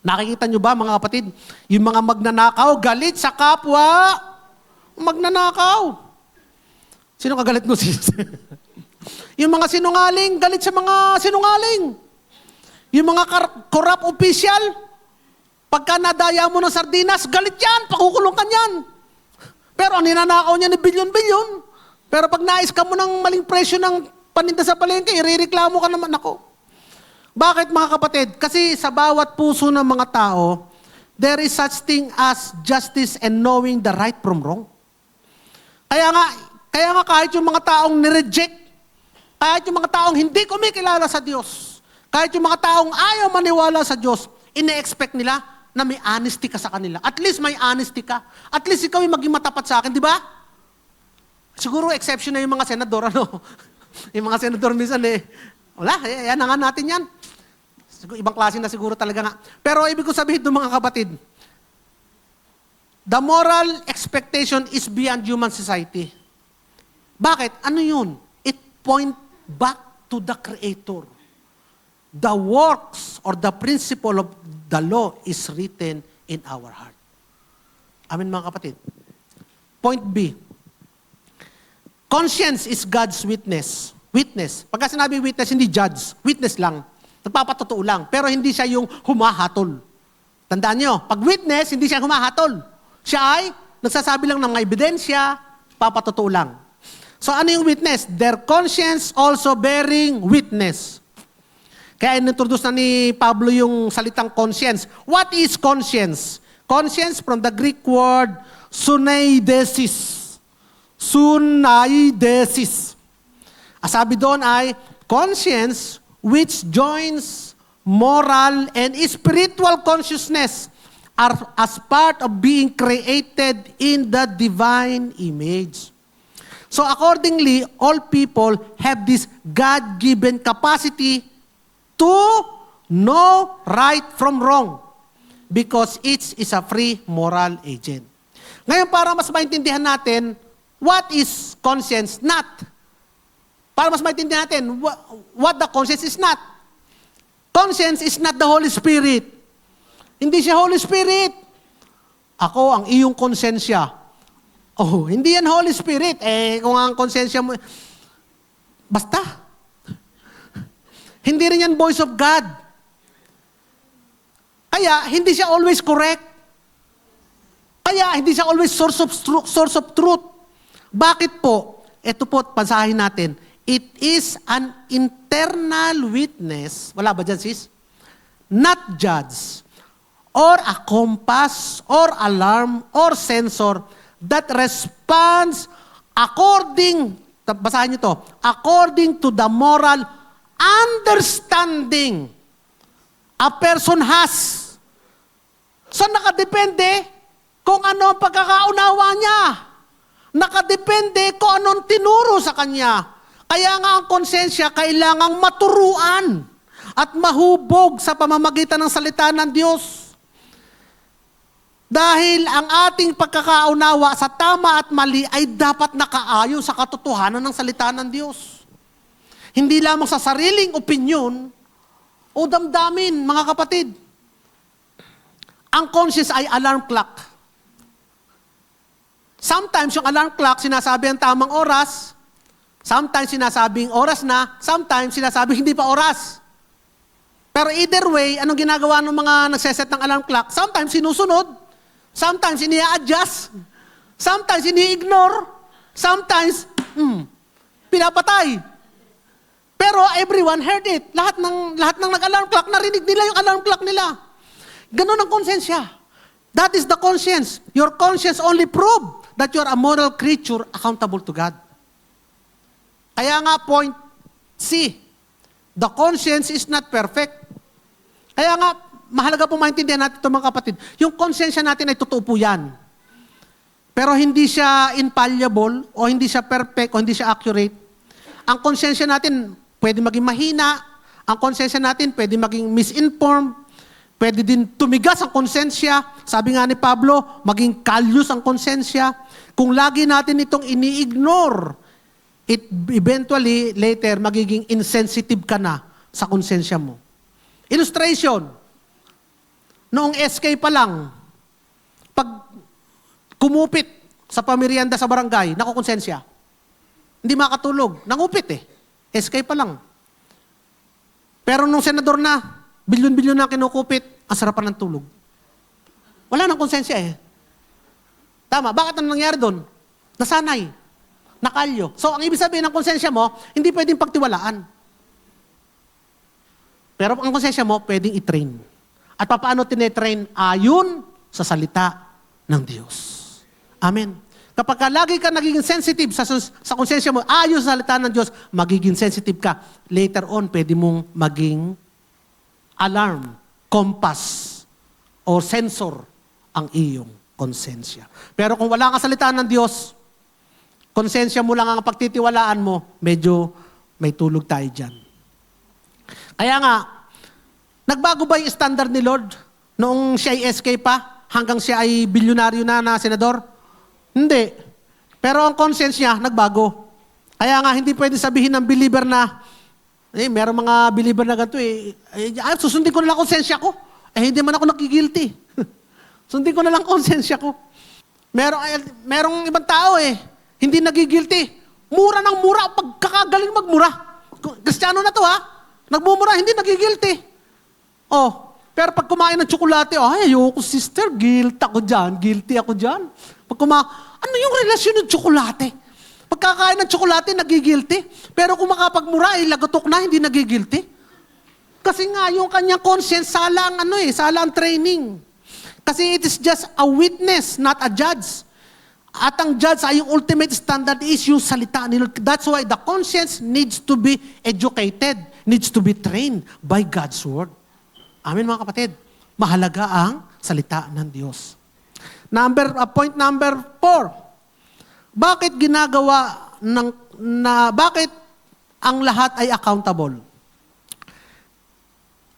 Speaker 1: nakikita nyo ba mga kapatid, yung mga magnanakaw, galit sa kapwa, magnanakaw. Sino kagalit mo, sis? Yung mga sinungaling, galit sa mga sinungaling. Yung mga corrupt official, pagka nadaya mo ng sardinas, galit yan, pakukulong ka yan. Pero ang ninanakaw niya ni bilyon-bilyon. Pero pag nais ka mo ng maling presyo ng paninda sa palengke, irereklamo ka naman ako. Bakit mga kapatid? Kasi sa bawat puso ng mga tao, there is such thing as justice and knowing the right from wrong. Kaya nga kahit yung mga taong nireject, kahit yung mga taong hindi kumikilala sa Diyos, kahit yung mga taong ayaw maniwala sa Diyos, ine-expect nila na may honesty ka sa kanila. At least may honesty ka. At least ikaw yung maging matapat sa akin, di ba? Siguro exception na yung mga senador, yung mga senador minsan wala, yan na nga natin yan. Ibang klase na siguro talaga nga. Pero ibig ko sabihin ng mga kapatid, the moral expectation is beyond human society. Bakit? Ano yun? It point back to the Creator. The works or the principle of the law is written in our heart. Amen mga kapatid. Point B. Conscience is God's witness. Witness. Pagka sinabi witness, hindi judge. Witness lang. Nagpapatotoo lang. Pero hindi siya yung humahatol. Tandaan nyo, pag witness, hindi siya humahatol. Siya ay nagsasabi lang ng mga ebidensya, papatotoo lang. So ano yung witness? Their conscience also bearing witness. Kaya inintroduce na ni Pablo yung salitang conscience. What is conscience? Conscience from the Greek word sunaidesis. Sunaidesis. Sabi doon ay conscience which joins moral and spiritual consciousness are as part of being created in the divine image. So accordingly, all people have this God-given capacity to know right from wrong because each is a free moral agent. Ngayon, para mas maintindihan natin, what is conscience not? Para mas maintindihan natin, what the conscience is not. Conscience is not the Holy Spirit. Hindi siya Holy Spirit. Ako ang iyong konsensya. Oh, hindi yan Holy Spirit. Kung ang konsensya mo, basta. Hindi rin yan voice of God. Kaya, hindi siya always correct. Kaya, hindi siya always source of truth. Bakit po? Ito po, pansahin natin. It is an internal witness. Wala ba dyan, sis? Not judge. Or a compass, or alarm, or sensor that responds according, basahin niyo to, according to the moral understanding a person has. So nakadepende kung ano ang pagkakaunawa niya. Nakadepende kung anong tinuro sa kanya. Kaya nga ang konsensya kailangang maturuan at mahubog sa pamamagitan ng salita ng Diyos. Dahil ang ating pagkakaunawa sa tama at mali ay dapat nakaayon sa katotohanan ng salita ng Diyos. Hindi lamang sa sariling opinyon o damdamin, mga kapatid. Ang conscience ay alarm clock. Sometimes yung alarm clock, sinasabi ang tamang oras. Sometimes sinasabing oras na. Sometimes sinasabing hindi pa oras. Pero either way, anong ginagawa ng mga nagseset ng alarm clock? Sometimes sinusunod. Sometimes ini-adjust. Sometimes ini-ignore. Sometimes, pinapatay. Pero everyone heard it. Lahat ng nag-alarm clock, narinig nila yung alarm clock nila. Ganun ang konsensya. That is the conscience. Your conscience only prove that you are a moral creature accountable to God. Kaya nga point C, the conscience is not perfect. Kaya nga, mahalaga po maintindihan natin ito mga kapatid. Yung konsensya natin ay totoo po yan. Pero hindi siya infallible, o hindi siya perfect, o hindi siya accurate. Ang konsensya natin pwede maging mahina, ang konsensya natin pwede maging misinformed, pwede din tumigas ang konsensya. Sabi nga ni Pablo, maging kalyus ang konsensya. Kung lagi natin itong ini-ignore, it eventually, later, magiging insensitive ka na sa konsensya mo. Illustration, noong SK pa lang, pag kumupit sa pamirienda sa barangay, nakukonsensya. Hindi makatulog. Nangupit eh. SK pa lang. Pero nung senador na, bilyon-bilyon na kinukupit, ang sarap pa ng tulog. Wala nang konsensya eh. Tama. Bakit ang nangyari doon? Nasanay. Nakalyo. So, ang ibig sabihin ng konsensya mo, hindi pwedeng pagtiwalaan. Pero ang konsensya mo, pwedeng i-train. At paano tinetrain? Ayon sa salita ng Diyos. Amen. Kapag lagi ka nagiging sensitive sa konsensya mo, ayon sa salita ng Diyos, magiging sensitive ka. Later on, pwede mong maging alarm, compass, o sensor ang iyong konsensya. Pero kung wala kang salita ng Diyos, konsensya mo lang ang pagtitiwalaan mo, medyo may tulog tayo dyan. Kaya nga, nagbago ba yung standard ni Lord noong siya ay SK pa, hanggang siya ay bilyonaryo na senador? Hindi. Pero ang conscience niya, nagbago. Kaya nga, hindi pwede sabihin ng believer na, meron mga believer na ganito susundin ko na lang konsensya ko. Hindi man ako nakigilty. Sundin ko na lang konsensya ko. Merong ibang tao hindi nagigilty. Mura ng mura, pagkakagaling magmura. Kristiyano na to nagmumura, hindi nagigilty. Pero pag kumain ng tsokolate, ayoko sister, guilty ako dyan. Ano yung relasyon ng tsokolate? Pagkakain ng tsokolate, nagigilty. Pero kung makapagmura, lagatok na, hindi nagigilty. Kasi nga, yung kanyang conscience, sala ang training. Kasi it is just a witness, not a judge. At ang judge ay yung ultimate standard is yung salita nila. That's why the conscience needs to be educated, needs to be trained by God's word. Amen mga kapatid. Mahalaga ang salita ng Diyos. Point number 4. Bakit bakit ang lahat ay accountable?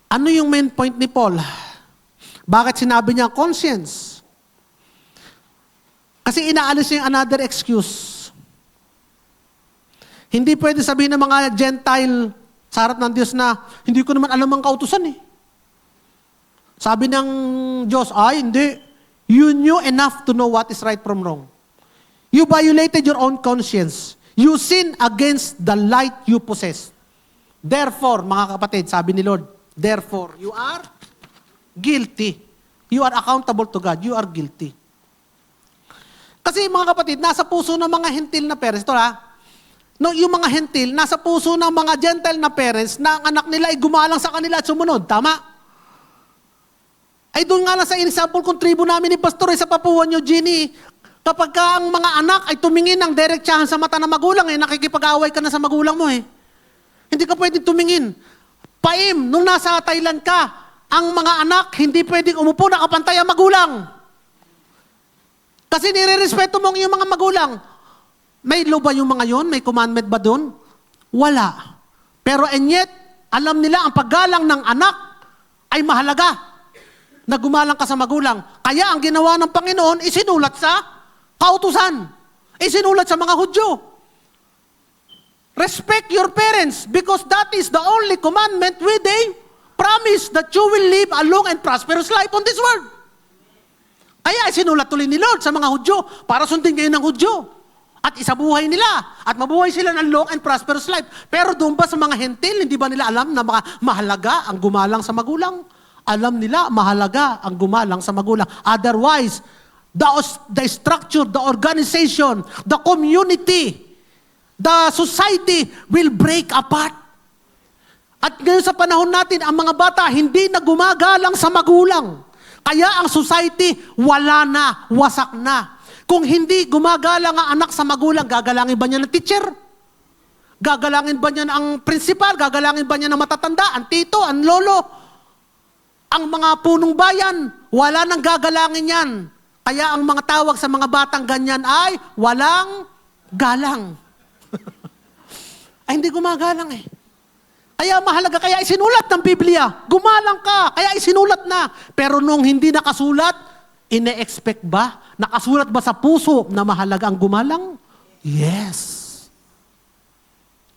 Speaker 1: Ano yung main point ni Paul? Bakit sinabi niya conscience? Kasi inaalis niya yung another excuse. Hindi pwede sabihin ng mga Gentile sa harap ng Diyos na, hindi ko naman alam ang kautusan Sabi ng Diyos, hindi. You knew enough to know what is right from wrong. You violated your own conscience. You sin against the light you possess. Therefore, mga kapatid, sabi ni Lord, therefore, you are guilty. You are accountable to God. You are guilty. Kasi mga kapatid, nasa puso ng mga hentil na parents, yung mga hentil, nasa puso ng mga Gentile na parents na ang anak nila ay gumalang sa kanila at sumunod. Tama? Ay doon nga lang sa example kung tribo namin ni Pastor sa Papua New Guinea, kapag ka ang mga anak ay tumingin ng direktsahan sa mata ng magulang, nakikipag-away ka na sa magulang mo Hindi ka pwedeng tumingin. Nung nasa Thailand ka, ang mga anak hindi pwedeng umupo nakapantay ang magulang. Kasi nire-respeto mo ang iyong mga magulang. May law ba yung mga yon? May commandment ba doon? Wala. Pero and yet, alam nila ang paggalang ng anak ay mahalaga na gumalang ka sa magulang. Kaya ang ginawa ng Panginoon, isinulat sa kautusan. Isinulat sa mga Hudyo. Respect your parents because that is the only commandment with a promise that you will live a long and prosperous life on this world. Kaya sinulat tuloy ni Lord sa mga Hudyo para sundin kayo ng Hudyo. At isabuhay nila. At mabuhay sila ng long and prosperous life. Pero doon ba sa mga hentil, hindi ba nila alam na mahalaga ang gumalang sa magulang? Alam nila, mahalaga ang gumalang sa magulang. Otherwise, the structure, the organization, the community, the society will break apart. At ngayon sa panahon natin, ang mga bata hindi na gumagalang sa magulang. Kaya ang society, wala na, wasak na. Kung hindi gumagalang ang anak sa magulang, gagalangin ba niya ng teacher? Gagalangin ba niya ang principal? Gagalangin ba niya ng matatanda, ang tito, ang lolo? Ang mga punong bayan, wala nang gagalangin yan. Kaya ang mga tawag sa mga batang ganyan ay walang galang. Ay hindi gumagalang eh. Kaya mahalaga, kaya isinulat ng Biblia. Gumalang ka, kaya isinulat na. Pero nung hindi nakasulat, ine-expect ba? Nakasulat ba sa puso na mahalaga ang gumalang? Yes.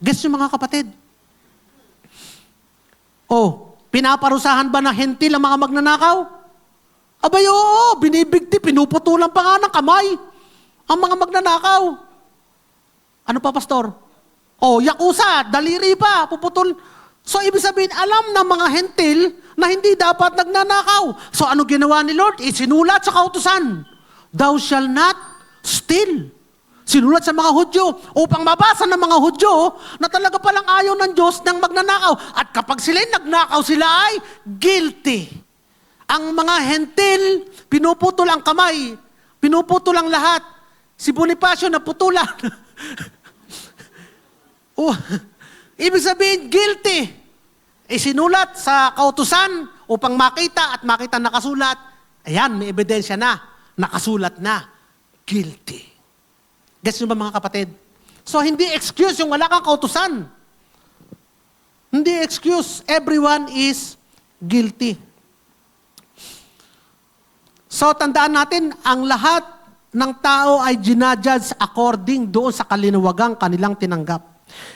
Speaker 1: Guess yung mga kapatid. Oh, pinaparusahan ba na hentil ang mga magnanakaw? Abay, oo, binibigti, pinuputulan pa nga ng kamay ang mga magnanakaw. Ano pa, pastor? Oh, yakuza, daliri pa, puputol. So, ibig sabihin, alam ng mga hentil na hindi dapat nagnanakaw. So, ano ginawa ni Lord? Sinulat sa kautusan. Thou shall not steal. Sinulat sa mga Hudyo upang mabasa ng mga Hudyo na talaga palang ayaw ng Diyos ng magnanakaw. At kapag sila'y nagnakaw, sila ay guilty. Ang mga hentil, pinuputol ang kamay, pinuputol ang lahat. Si Bonifacio naputulan. Ibig sabihin, guilty. Sinulat sa kautusan upang makita at makita nakasulat. Ayan, may ebidensya na. Nakasulat na. Guilty. Guess nyo ba mga kapatid? So, hindi excuse yung wala kang kautusan. Hindi excuse. Everyone is guilty. So, tandaan natin, ang lahat ng tao ay ginajudge according doon sa kalinawagang kanilang tinanggap.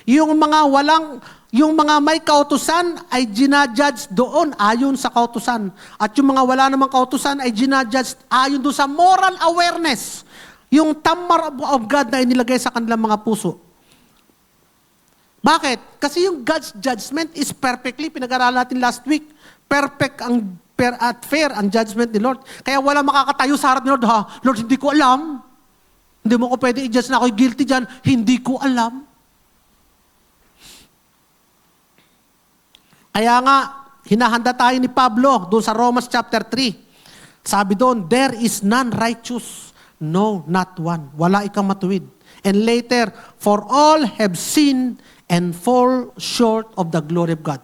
Speaker 1: Yung mga may kautusan ay ginajudge doon ayon sa kautusan. At yung mga wala namang kautusan ay ginajudge ayon doon sa moral awareness. Yung tamar of God na inilagay sa kanilang mga puso. Bakit? Kasi yung God's judgment is perfectly, pinag-aralan natin last week, perfect at fair ang judgment ni Lord. Kaya wala makakatayo sa harap ni Lord, Lord, hindi ko alam. Hindi mo ko pwede i-judge na ako'y guilty dyan. Hindi ko alam. Kaya nga, hinahanda tayo ni Pablo doon sa Romans chapter 3. Sabi doon, there is none righteous, no, not one. Wala ikang matuwid. And later, for all have sinned and fall short of the glory of God.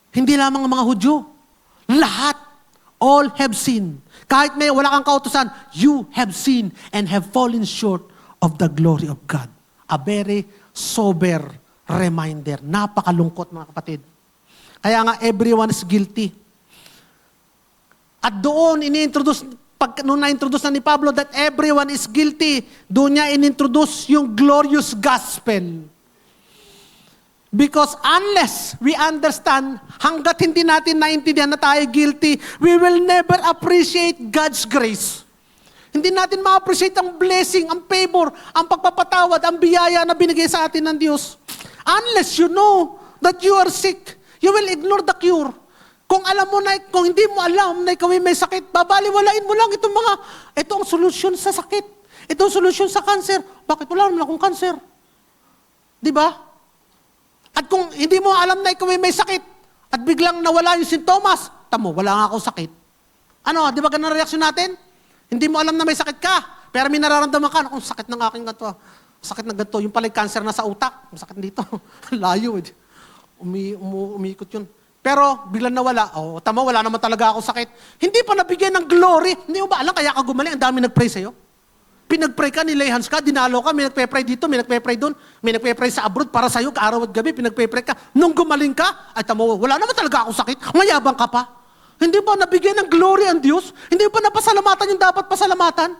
Speaker 1: Hindi lamang ang mga Hudyo. Lahat, all have sinned. Kahit may wala kang kautusan, you have sinned and have fallen short of the glory of God. A very sober reminder. Napakalungkot mga kapatid. Kaya nga, everyone is guilty. At doon, nung na-introduce na ni Pablo that everyone is guilty, doon niya inintroduce yung glorious gospel. Because unless we understand, hanggat hindi natin naintindihan na tayo guilty, we will never appreciate God's grace. Hindi natin ma-appreciate ang blessing, ang favor, ang pagpapatawad, ang biyaya na binigay sa atin ng Diyos. Unless you know that you are sick, you will ignore the cure. Kung alam mo na, kung hindi mo alam na ikaw ay may sakit, babaliwalain mo lang ito ang solusyon sa sakit. Ito ang solusyon sa cancer. Bakit wala naman akong cancer? Di ba? At kung hindi mo alam na ikaw ay may sakit, at biglang nawala yung sintomas, tamo, wala nga akong sakit. Ano, di ba ganun ang reaksyon natin? Hindi mo alam na may sakit ka, pero may nararamdaman ka, kung sakit ng aking ganito, sakit na ganito, yung pala'y cancer na sa utak, masakit dito, layo eh. Umiikot yun. Pero biglang nawala, tama, wala naman talaga ako sakit. Hindi pa nabigyan ng glory. Hindi mo ba alam, kaya ka gumaling, ang dami nag-pray sa'yo. Pinag-pray ka, nilay hands ka, dinalo ka, may nagpe-pray dito, may nagpe-pray doon, may nagpe-pray sa abroad para sa'yo, araw at gabi, pinag-pray ka. Nung gumaling ka, ay tama, wala naman talaga ako sakit, mayabang ka pa. Hindi ba nabigyan ng glory ang Diyos? Hindi ba napasalamatan yung dapat pasalamatan?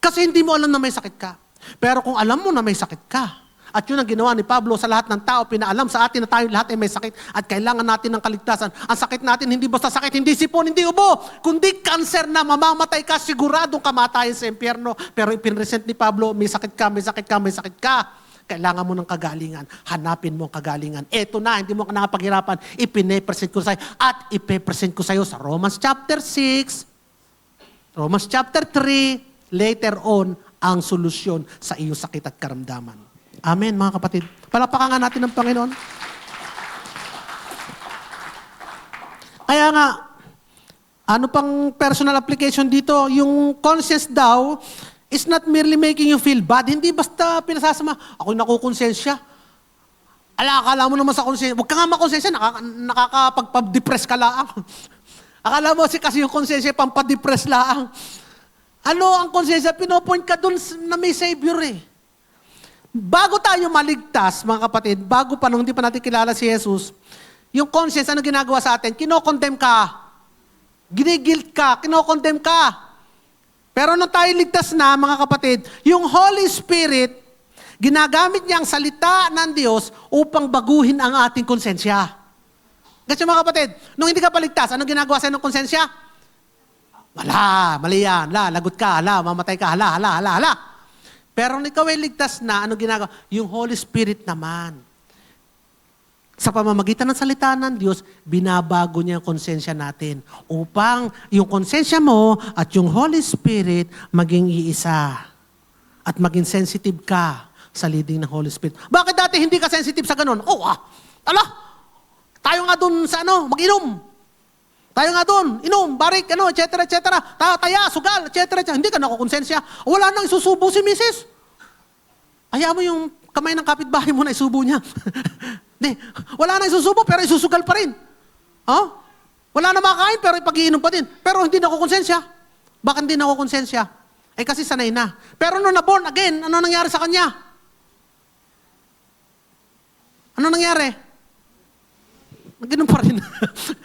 Speaker 1: Kasi hindi mo alam na may sakit ka. Pero kung alam mo na may sakit ka, At yun ang ginawa ni Pablo sa lahat ng tao. Pinaalam sa atin na tayo lahat ay may sakit at kailangan natin ng kaligtasan. Ang sakit natin hindi basta sakit, hindi sipon, hindi ubo, kundi cancer na mamamatay ka, siguradong kamatayan sa impyerno. Pero ipinresent ni Pablo, may sakit ka, may sakit ka, may sakit ka. Kailangan mo ng kagalingan. Hanapin mo ang kagalingan. Eto na, hindi mo ka nakapaghirapan. Ipine-present ko sa'yo. At ipe-present ko sa'yo sa Romans chapter 6, Romans chapter 3, later on, ang solusyon sa iyong sakit at karamdaman. Amen, mga kapatid. Palapakan nga natin ng Panginoon. Kaya nga, ano pang personal application dito? Yung conscience daw, is not merely making you feel bad. Hindi basta pinasasama, ako'y nakukonsensya. Akala mo naman sa konsensya. Huwag ka nga makonsensya, nakakapagpa-depress ka lang. Akala mo kasi yung konsensya, pampa-depress lang. Ano ang konsensya? Pinopoint ka dun na may Savior eh. Bago tayo maligtas, mga kapatid, bago pa nung hindi pa natin kilala si Jesus, yung conscience, ano ginagawa sa atin? Kinokondemn ka. Ginigilt ka. Kinokondemn ka. Pero nung tayo ligtas na, mga kapatid, yung Holy Spirit, ginagamit niya ang salita ng Diyos upang baguhin ang ating konsensya. Kasi mga kapatid, nung hindi ka paligtas, anong ginagawa sa'yo ng konsensya? Wala, mali yan, lagot ka, mamatay ka, hala. Pero nung ikaw ay ligtas na, anong ginagawa? Yung Holy Spirit naman. Sa pamamagitan ng salita ng Diyos, binabago niya ang konsensya natin upang yung konsensya mo at yung Holy Spirit maging iisa at maging sensitive ka sa leading ng Holy Spirit. Bakit dati hindi ka sensitive sa ganun? Tayo nga dun sa mag-inom. Tayo nga dun, inom, barik, etc. Taya, sugal, etc. Hindi ka nakukonsensya. Wala nang isusubo si Mrs. Ayaw mo yung kamay ng kapitbahay mo na isubo niya. Hindi. Wala na isusubo, pero isusugal pa rin. Wala na makain, pero ipag-iinom pa din. Pero hindi na ako konsensya. Bakit hindi na ako konsensya? Kasi sanay na. Pero nung na-born again, ano nangyari sa kanya? Ano nangyari? Ganun pa rin.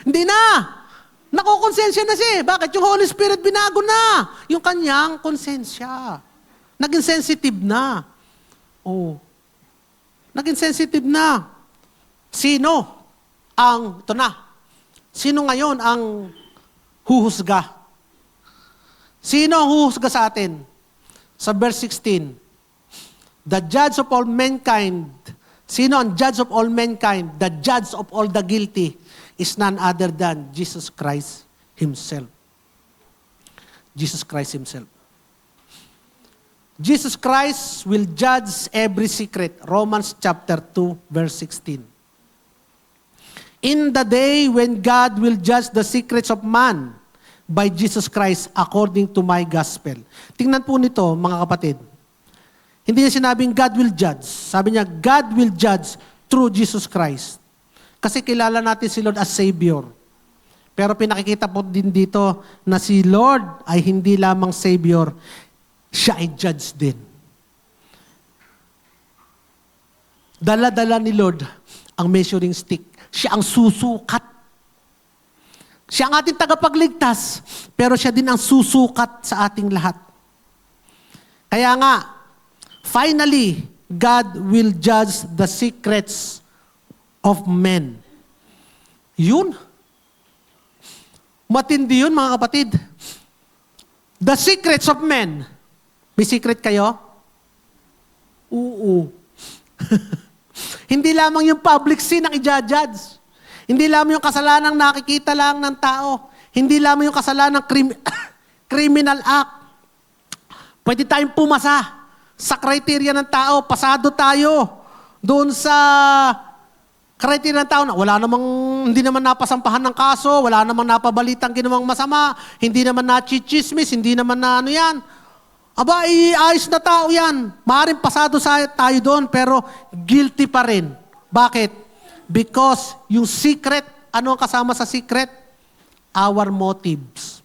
Speaker 1: Hindi na. Nakukonsensya na siya. Bakit? Yung Holy Spirit binago na. Yung kanyang konsensya. Naging sensitive na. Naging sensitive na. Sino ngayon ang huhusga? Sino ang huhusga sa atin? Sa verse 16, the judge of all mankind. Sino ang judge of all mankind? The judge of all the guilty is none other than Jesus Christ Himself. Jesus Christ Himself. Jesus Christ will judge every secret. Romans chapter 2, verse 16. In the day when God will judge the secrets of man by Jesus Christ according to my gospel. Tingnan po nito, mga kapatid. Hindi niya sinabing God will judge. Sabi niya, God will judge through Jesus Christ. Kasi kilala natin si Lord as Savior. Pero pinakikita po din dito na si Lord ay hindi lamang Savior, siya ay judge din. Dala-dala ni Lord ang measuring stick. Siya ang susukat. Siya ang ating tagapagligtas, pero siya din ang susukat sa ating lahat. Kaya nga, finally, God will judge the secrets of men. Yun. Matindi yun, mga kapatid. The secrets of men. May secret kayo? Oo. Hindi lamang yung public sin ang i-judge. Hindi lamang yung kasalanang nakikita lang ng tao. Hindi lamang yung kasalanang criminal act. Pwede tayong pumasa sa criteria ng tao. Pasado tayo doon sa criteria ng tao na wala namang, hindi naman napasampahan ng kaso, wala namang napabalitang ginawang masama, hindi naman nachichismis, hindi naman na ano yan. Ayos na tao yan. Maaaring pasado tayo doon, pero guilty pa rin. Bakit? Because yung secret, ano ang kasama sa secret? Our motives.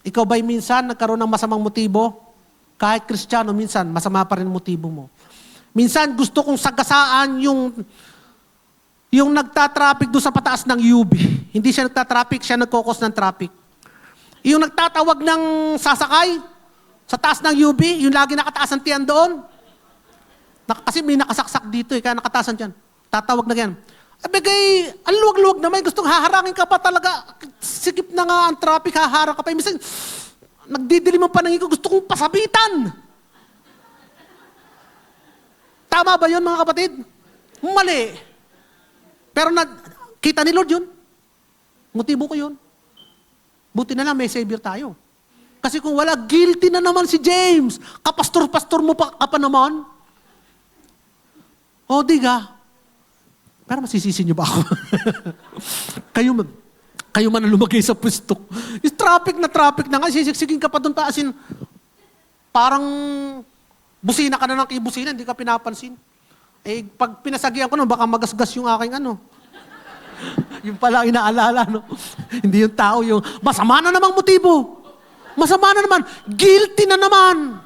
Speaker 1: Ikaw ba'y minsan nagkaroon ng masamang motibo? Kahit Kristiyano, minsan, masama pa rin motibo mo. Minsan, gusto kong sagasaan yung nagtatraffic doon sa pataas ng UB. Hindi siya nagtatraffic, siya nagkokos ng traffic. Yung nagtatawag ng sasakay sa taas ng UB, yung lagi nakataas ang tiyan doon. Kasi may nakasaksak dito kaya nakatasan dyan. Tatawag na yan. Abigay, ang luwag-luwag naman, gustong haharangin ka pa talaga. Sikip na nga ang traffic, haharang ka pa. Minsan, nagdidilim ang panangin ko, gusto kong pasabitan. Tama ba yun, mga kapatid? Mali. Pero kita ni Lord yun. Motibo ko yun. Buti na lang may Savior tayo. Kasi kung wala, guilty na naman si James. Kapastor-pastor mo pa naman. O, diga. Pero masisisi niyo ba ako? kayo man ang lumagay sa pwesto. Yung traffic na nga, sisiksigin ka pa doon pa, asin, parang busina ka na ng kibusina, hindi ka pinapansin. Eh, pag pinasagihan ko, baka magasgas yung aking yung pala inaalala, no? Hindi yung tao, yung masama na namang motibo. Masama na naman. Guilty na naman.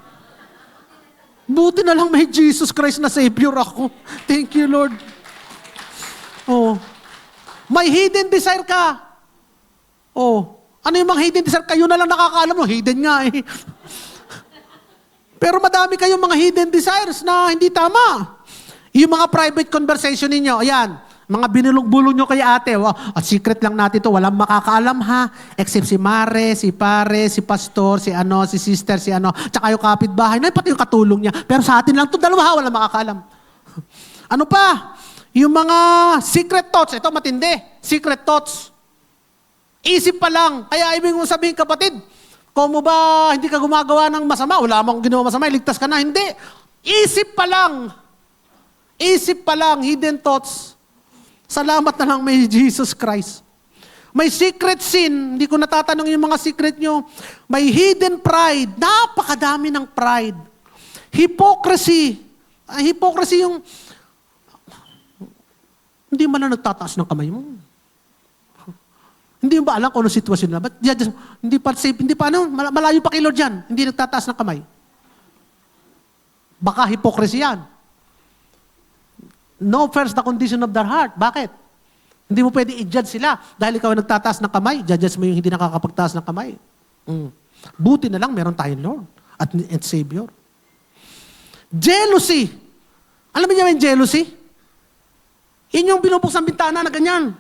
Speaker 1: Buti na lang may Jesus Christ na Savior ako. Thank you, Lord. Oh. May hidden desire ka. Oh. Ano yung mga hidden desire? Kayo na lang nakakaalam mo. Hidden nga eh. Pero madami kayong mga hidden desires na hindi tama. Yung mga private conversation ninyo, ayan, mga binulong-bulong nyo kay ate, at secret lang natin to, walang makakaalam ha, except si Mare, si Pare, si Pastor, si sister, tsaka yung kapitbahay, pati yung katulong niya. Pero sa atin lang to dalawa, walang makakaalam. Ano pa? Yung mga secret thoughts, ito matindi, secret thoughts. Isip pa lang, kaya ibig mong sabihin kapatid, kung mo ba hindi ka gumagawa ng masama, wala mong ginawa masama, ligtas ka na, hindi. Isip pa lang. Isip pa lang, hidden thoughts. Salamat na lang may Jesus Christ. May secret sin, hindi ko natatanong yung mga secret nyo. May hidden pride, napakadami ng pride. Hypocrisy. Hypocrisy yung, hindi man na nagtataas ng kamay mo. Hindi mo ba alam kung ano sitwasyon na? Ba't hindi pa safe, hindi pa malayo pa kay Lord yan. Hindi nagtataas ng kamay. Baka hypocrisy yan. Know first the condition of their heart. Bakit? Hindi mo pwede i-judge sila. Dahil ikaw ay nagtataas ng kamay, judge mo yung hindi nakakapagtaas ng kamay. Buti na lang meron tayong Lord at Savior. Jealousy. Alam niyo yung jealousy? Inyong binubuksan bintana na ganyan.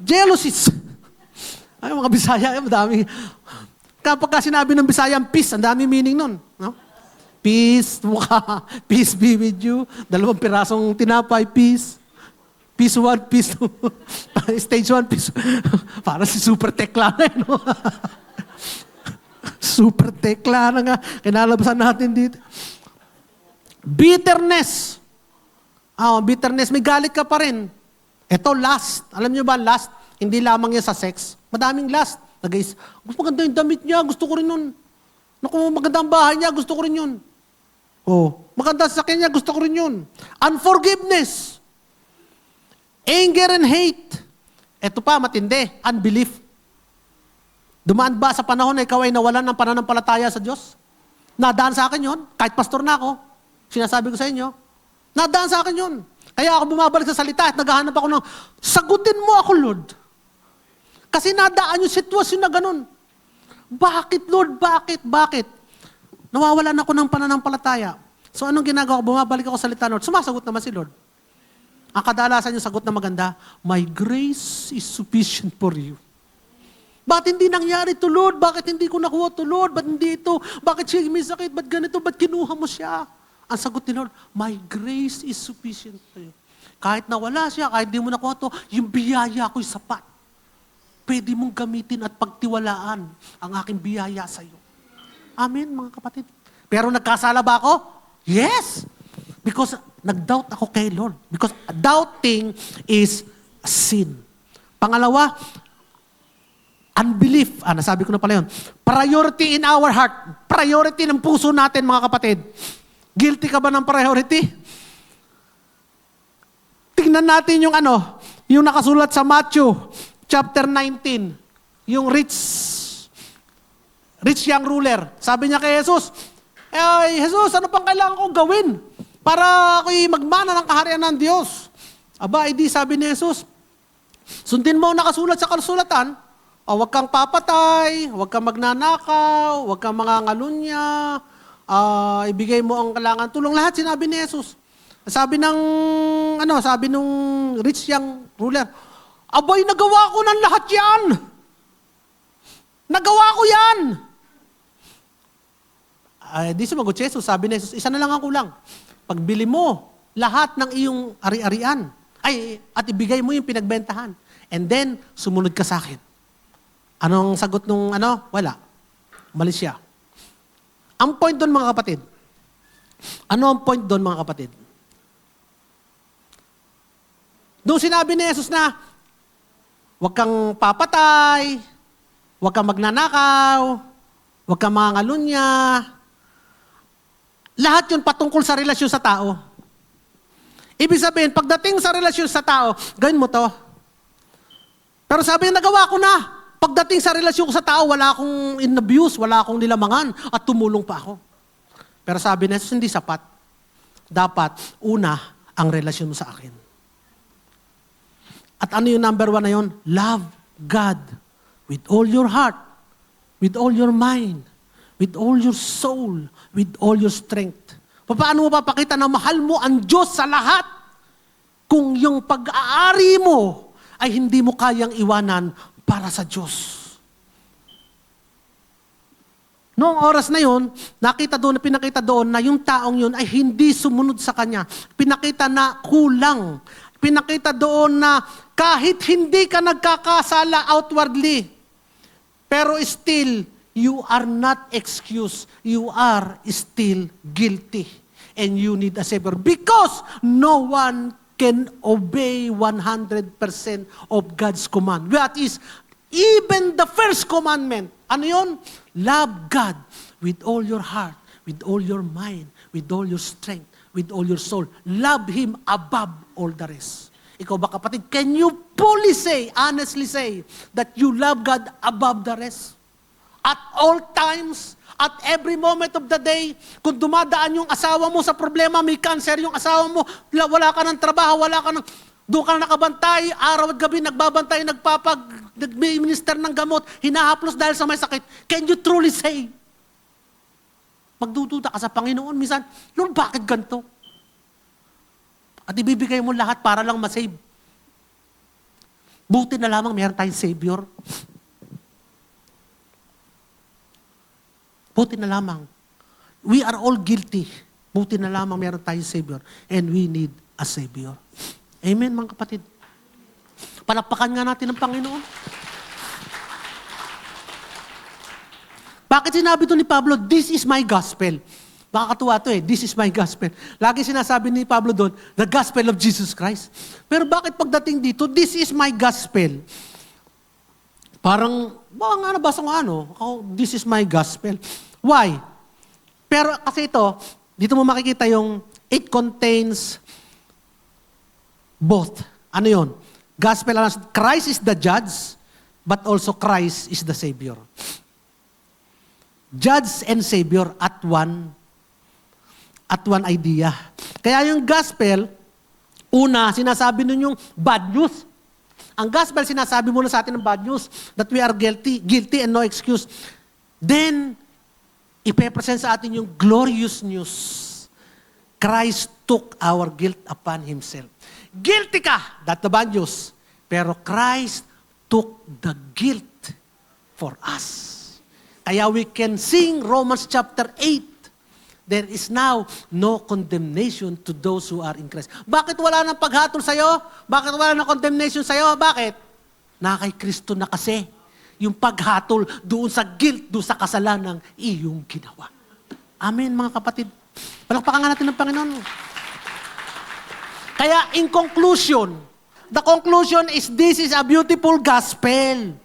Speaker 1: Jealousy. Ay, mga Bisaya, madami. Kapag sinabi ng Bisaya ang peace, ang dami meaning nun. No? Peace, mukha. Peace be with you. 2 pirasong tinapay, peace. Peace 1, peace 2. Stage 1, peace. Para si super tekla na no? Super tekla na nga. Kinalabasan natin dito. Bitterness. Bitterness. May galit ka pa rin. Ito, lust. Alam niyo ba, lust? Hindi lamang yan sa sex. Madaming lust. Guys, maganda yung damit niya, gusto ko rin nun. Naku, maganda ang bahay niya, gusto ko rin yun. Maganda sa kanya, gusto ko rin yun. Unforgiveness. Anger and hate. Ito pa, matindi. Unbelief. Dumaan ba sa panahon na ikaw ay nawalan ng pananampalataya sa Diyos? Nadaan sa akin yun. Kahit pastor na ako. Sinasabi ko sa inyo. Nadaan sa akin yun. Kaya ako bumabalik sa salita at naghahanap ako ng, sagutin mo ako, Lord. Kasi nadaan yung sitwasyon na ganun. Bakit, Lord? Bakit? Nawawalan ako ng pananampalataya. So anong ginagawa ko? Bumabalik ako sa salita, Lord. Sumasagot naman si Lord. Ang kadalasan yung sagot na maganda, my grace is sufficient for you. Bakit hindi nangyari to, Lord? Bakit hindi ko nakuha to, Lord? Ba't hindi ito? Bakit siya may sakit? Ba't ganito? Ba't kinuha mo siya? Ang sagot ni Lord, my grace is sufficient for you. Kahit nawala siya, kahit hindi mo nakuha to, yung biyaya ko'y sapat. Pwede mong gamitin at pagtiwalaan ang aking biyaya sa iyo. Amen, mga kapatid. Pero nagkasala ba ako? Yes! Because nag-doubt ako kay Lord. Because doubting is a sin. Pangalawa, unbelief. Nasabi ko na pala yun. Priority in our heart. Priority ng puso natin, mga kapatid. Guilty ka ba ng priority? Tingnan natin yung nakasulat sa Matthew chapter 19. Yung rich young ruler. Sabi niya kay Jesus, Jesus, ano pang kailangan kong gawin para ako'y magmana ng kaharian ng Diyos? Aba, sabi ni Jesus, sundin mo nakasulat sa kasulatan, Huwag kang papatay, huwag kang magnanakaw, huwag kang mangangalunya, ibigay mo ang kailangan tulong. Lahat sinabi ni Jesus. Sabi nung rich young ruler, abay, nagawa ko ng lahat yan. Nagawa ko yan. Di sumagot si Jesus. Sabi ni Jesus, isa na lang ang kulang. Pagbili mo lahat ng iyong ari-arian, at ibigay mo yung pinagbentahan. And then, sumunod ka sa akin. Anong sagot nung Wala. Umalis siya. Ang point doon, mga kapatid. Ano ang point doon, mga kapatid? Doon sinabi ni Jesus na, huwag kang papatay, huwag kang magnanakaw, huwag kang mangangalunya. Lahat yun patungkol sa relasyon sa tao. Ibig sabihin, pagdating sa relasyon sa tao, gawin mo to. Pero sabi niya, nagawa ko na. Pagdating sa relasyon ko sa tao, wala akong in-abuse, wala akong nilamangan, at tumulong pa ako. Pero sabi niya, hindi sapat. Dapat, una, ang relasyon mo sa akin. At ano yung number 1 na yun? Love God with all your heart, with all your mind, with all your soul, with all your strength. Paano mo papakita na mahal mo ang Diyos sa lahat kung yung pag-aari mo ay hindi mo kayang iwanan para sa Diyos? Noong oras na yun, pinakita doon na yung taong yun ay hindi sumunod sa Kanya. Pinakita na kulang. Pinakita doon na kahit hindi ka nagkakasala outwardly, pero still, you are not excused. You are still guilty. And you need a Savior. Because no one can obey 100% of God's command. That is, even the first commandment. Ano yun? Love God with all your heart, with all your mind, with all your strength, with all your soul. Love Him above all the rest. Ikaw ba, kapatid, can you fully say, honestly say, that you love God above the rest? At all times, at every moment of the day, kung dumadaan yung asawa mo sa problema, may cancer yung asawa mo, wala ka ng trabaho, doon ka na nakabantay, araw at gabi nagbabantay, nagminister ng gamot, hinahaplos dahil sa may sakit. Can you truly say? Magdududa ka sa Panginoon, minsan, Lord, bakit ganito? At ibibigay mo lahat para lang masave. Buti na lamang mayroon tayong Savior. Buti na lamang. We are all guilty. Buti na lamang mayroon tayong Savior. And we need a Savior. Amen, mga kapatid. Palakpakan nga natin ang Panginoon. Bakit sinabi ito ni Pablo, this is my gospel? Makakatuwa ito this is my gospel. Lagi sinasabi ni Pablo doon, the gospel of Jesus Christ. Pero bakit pagdating dito, this is my gospel? Parang, nabasa ko this is my gospel. Why? Pero kasi dito mo makikita yung, it contains both. Ano yun? Gospel, Christ is the judge, but also Christ is the Savior. Judge and Savior at one idea. Kaya yung gospel, una, sinasabi nun yung bad news. Ang gospel, sinasabi muna sa atin ng bad news, that we are guilty and no excuse. Then, ipepresent sa atin yung glorious news. Christ took our guilt upon Himself. Guilty ka, that's the bad news. Pero Christ took the guilt for us. Kaya we can sing Romans chapter 8. There is now no condemnation to those who are in Christ. Bakit wala nang paghatol sa'yo? Bakit wala nang condemnation sa'yo? Bakit? Na kay Kristo na kasi yung paghatol doon sa guilt, doon sa kasalanang iyong ginawa. Amen, mga kapatid. Palakpakan nga natin ng Panginoon. Kaya in conclusion, the conclusion is this is a beautiful gospel.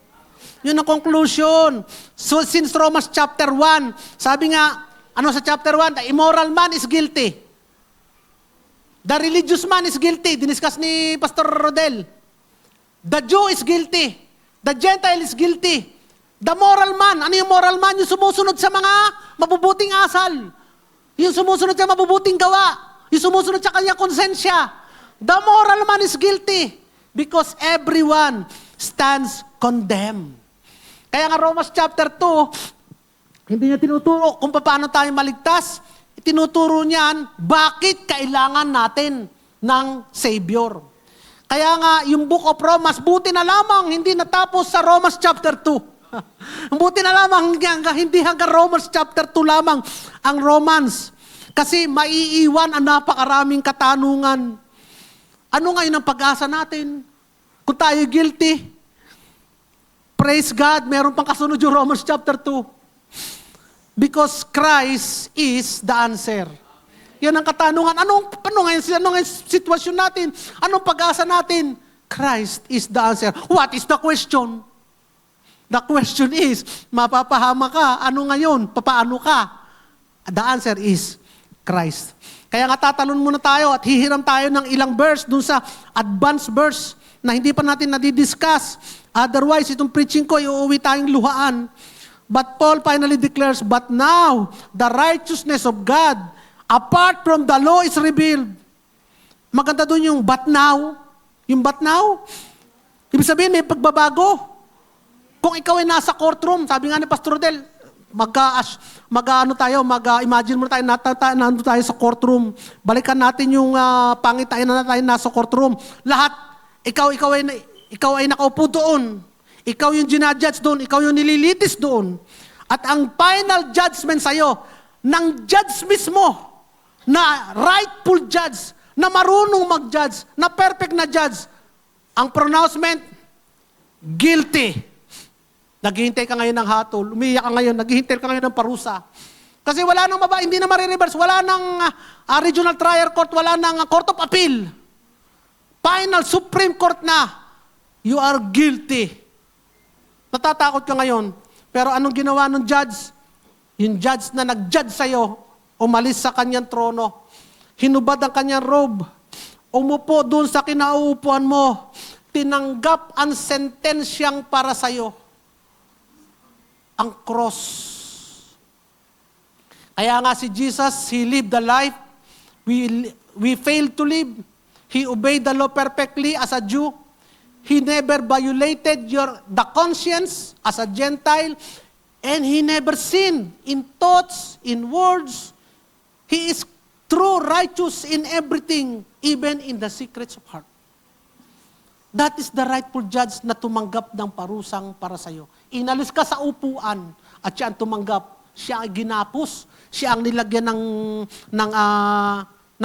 Speaker 1: Yun ang conclusion. So since Romans chapter 1, sabi nga, sa chapter 1? The immoral man is guilty. The religious man is guilty. Diniscuss ni Pastor Rodel. The Jew is guilty. The Gentile is guilty. The moral man. Ano yung moral man? Yung sumusunod sa mga mabubuting asal. Yung sumusunod sa mabubuting gawa. Yung sumusunod sa kanyang konsensya. The moral man is guilty. Because everyone stands condemned. Kaya nga Romans chapter 2, hindi niya tinuturo kung paano tayo maligtas. Tinuturo niyan, bakit kailangan natin ng Savior. Kaya nga, yung Book of Romans, buti na lamang hindi natapos sa Romans chapter 2. Buti na lamang hindi hanggang Romans chapter 2 lamang ang Romans. Kasi maiiwan ang napakaraming katanungan. Ano ngayon ang pag-asa natin? Kung tayo guilty, praise God, meron pang kasunod yung Romans chapter 2. Because Christ is the answer. Yan ang katanungan. Ano ngayon sitwasyon natin? Anong pag-asa natin? Christ is the answer. What is the question? The question is, mapapahama ka. Ano ngayon? Papaano ka? The answer is Christ. Kaya nga tatalon muna tayo at hihiram tayo ng ilang verse dun sa advanced verse na hindi pa natin nadidiscuss. Otherwise, itong preaching ko, iuwi tayong luhaan. But Paul finally declares, but now, the righteousness of God, apart from the law, is revealed. Maganda dun yung but now. Yung but now, ibig sabihin may pagbabago. Kung ikaw ay nasa courtroom, sabi nga ni Pastor Rodel, imagine mo tayo, nandun tayo sa courtroom. Balikan natin yung pangitain na tayo nasa courtroom. Lahat, ikaw ay nakaupo doon. Ikaw yung ginajudge doon, ikaw yung nililitis doon. At ang final judgment sa'yo, ng judge mismo, na rightful judge, na marunong mag-judge, na perfect na judge, ang pronouncement, guilty. Naghihintay ka ngayon ng hatol, umiiyak ka ngayon, naghihintay ka ngayon ng parusa. Kasi wala nang hindi na marireverse, wala nang regional trial court, wala nang court of appeal. Final Supreme Court na, you are guilty. Natatakot ka ngayon. Pero anong ginawa ng judge? Yung judge na nag-judge sa'yo, umalis sa kanyang trono. Hinubad ang kanyang robe. Umupo doon sa kinauupuan mo. Tinanggap ang sentensyang para sa'yo. Ang cross. Kaya nga si Jesus, He lived the life. We failed to live. He obeyed the law perfectly as a Jew. He never violated the conscience as a Gentile, and He never sinned in thoughts, in words. He is true, righteous in everything, even in the secrets of heart. That is the rightful judge na tumanggap ng parusang para sa iyo. Inalis ka sa upuan at siya ang tumanggap. Siya ang ginapos. Siya ang nilagyan ng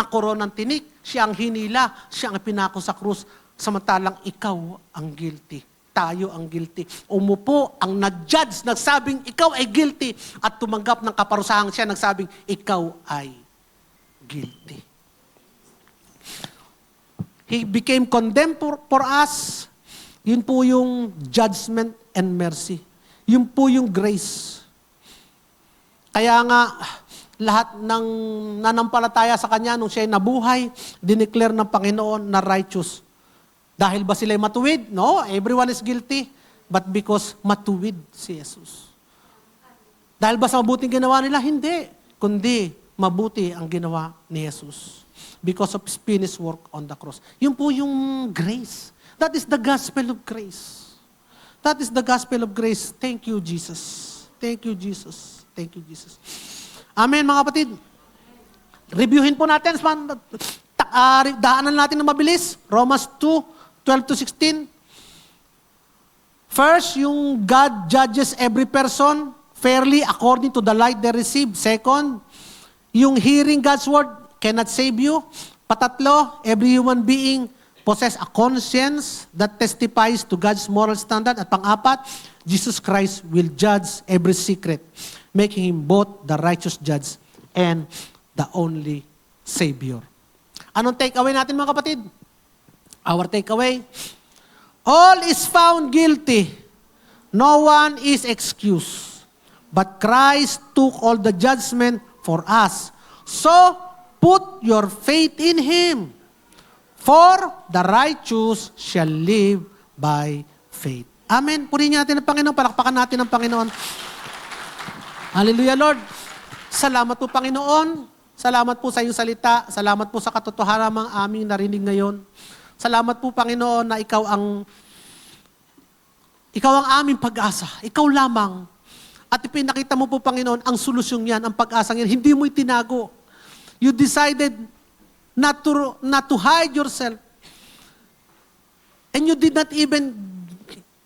Speaker 1: koronang tinik. Siya ang hinila. Siya ang pinako sa krus. Samantalang ikaw ang guilty. Tayo ang guilty. Umupo ang nag-judge, nagsabing ikaw ay guilty at tumanggap ng kaparusahan siya, nagsabing ikaw ay guilty. He became condemned for us. Yun po yung judgment and mercy. Yun po yung grace. Kaya nga, lahat ng nanampalataya sa Kanya nung siya ay nabuhay, dineclare ng Panginoon na righteous. Dahil ba sila'y matuwid? No, everyone is guilty. But because matuwid si Jesus. Dahil ba sa mabuting ginawa nila? Hindi. Kundi mabuti ang ginawa ni Jesus. Because of His finished work on the cross. Yun po yung grace. That is the gospel of grace. That is the gospel of grace. Thank you, Jesus. Thank you, Jesus. Thank you, Jesus. Amen, mga kapatid. Reviewin po natin. Daanan natin na mabilis. Romans 2:12-16. First, yung God judges every person fairly according to the light they receive. Second, yung hearing God's word cannot save you. Patatlo, every human being possess a conscience that testifies to God's moral standard. At pang-apat, Jesus Christ will judge every secret, making Him both the righteous judge and the only Savior. Anong take-away natin, mga kapatid? Our takeaway, all is found guilty. No one is excused. But Christ took all the judgment for us. So, put your faith in Him. For the righteous shall live by faith. Amen. Purihin natin ang Panginoon. Palakpakan natin ang Panginoon. Hallelujah, Lord. Salamat po, Panginoon. Salamat po sa iyong salita. Salamat po sa katotohanan ng aming narinig ngayon. Salamat po, Panginoon, na ikaw ang Ikaw ang aming pag-asa. Ikaw lamang. At ipinakita mo po, Panginoon, ang solusyon yan, ang pag-asa yan. Hindi mo itinago. You decided not to hide yourself. And you did not even,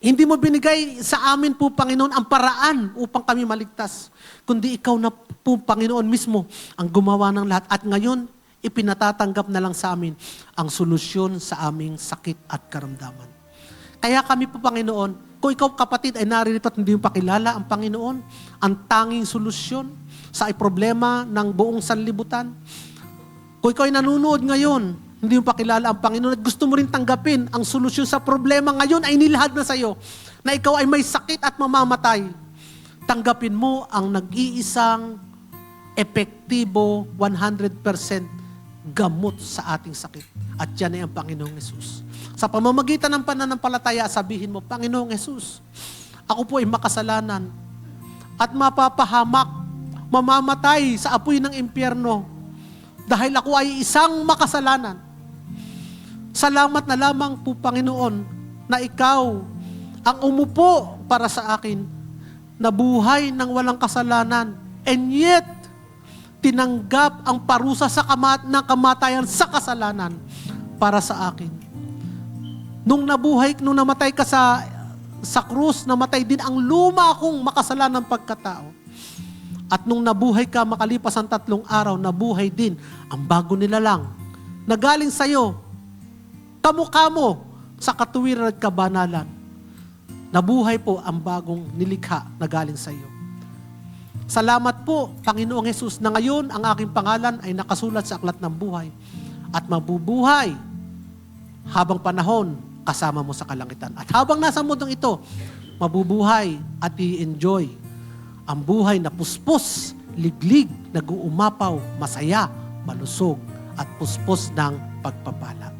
Speaker 1: hindi mo binigay sa amin po, Panginoon, ang paraan upang kami maligtas. Kundi ikaw na po, Panginoon mismo, ang gumawa ng lahat. At ngayon, ipinatatanggap na lang sa amin ang solusyon sa aming sakit at karamdaman. Kaya kami po, Panginoon, kung ikaw kapatid ay naririto at hindi mo pakilala ang Panginoon, ang tanging solusyon sa problema ng buong sanlibutan. Kung ikaw ay nanunood ngayon, hindi mo pakilala ang Panginoon at gusto mo rin tanggapin ang solusyon sa problema ngayon ay nilahad na sa iyo, na ikaw ay may sakit at mamamatay. Tanggapin mo ang nag-iisang epektibo 100% gamot sa ating sakit. At yan ay ang Panginoong Hesus. Sa pamamagitan ng pananampalataya, sabihin mo, Panginoong Hesus, ako po ay makasalanan at mapapahamak, mamamatay sa apoy ng impyerno dahil ako ay isang makasalanan. Salamat na lamang po, Panginoon, na ikaw ang umupo para sa akin na buhay ng walang kasalanan, and yet tinanggap ang parusa sa ng kamatayan sa kasalanan para sa akin. Nung namatay ka sa krus, namatay din ang luma kong makasalanang pagkatao. At nung nabuhay ka makalipas ang 3 araw, nabuhay din ang bago nilalang na galing sa iyo, kamukha mo sa katuwiran at kabanalan. Nabuhay po ang bagong nilikha na galing sa iyo. Salamat po, Panginoong Hesus, na ngayon ang aking pangalan ay nakasulat sa aklat ng buhay at mabubuhay habang panahon kasama mo sa kalangitan. At habang nasa mundong ito, mabubuhay at i-enjoy ang buhay na puspos, liglig, nag-uumapaw, masaya, malusog, at puspos ng pagpapala.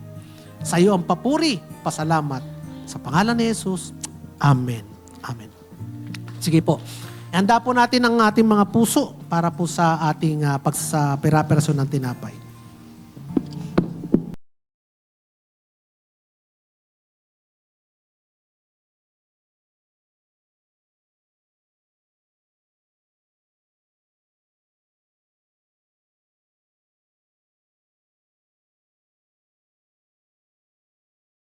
Speaker 1: Sa iyo ang papuri, pasalamat. Sa pangalan ni Jesus, Amen. Amen. Sige po. Handa po natin ang ating mga puso para po sa ating pagsaperasyon ng tinapay.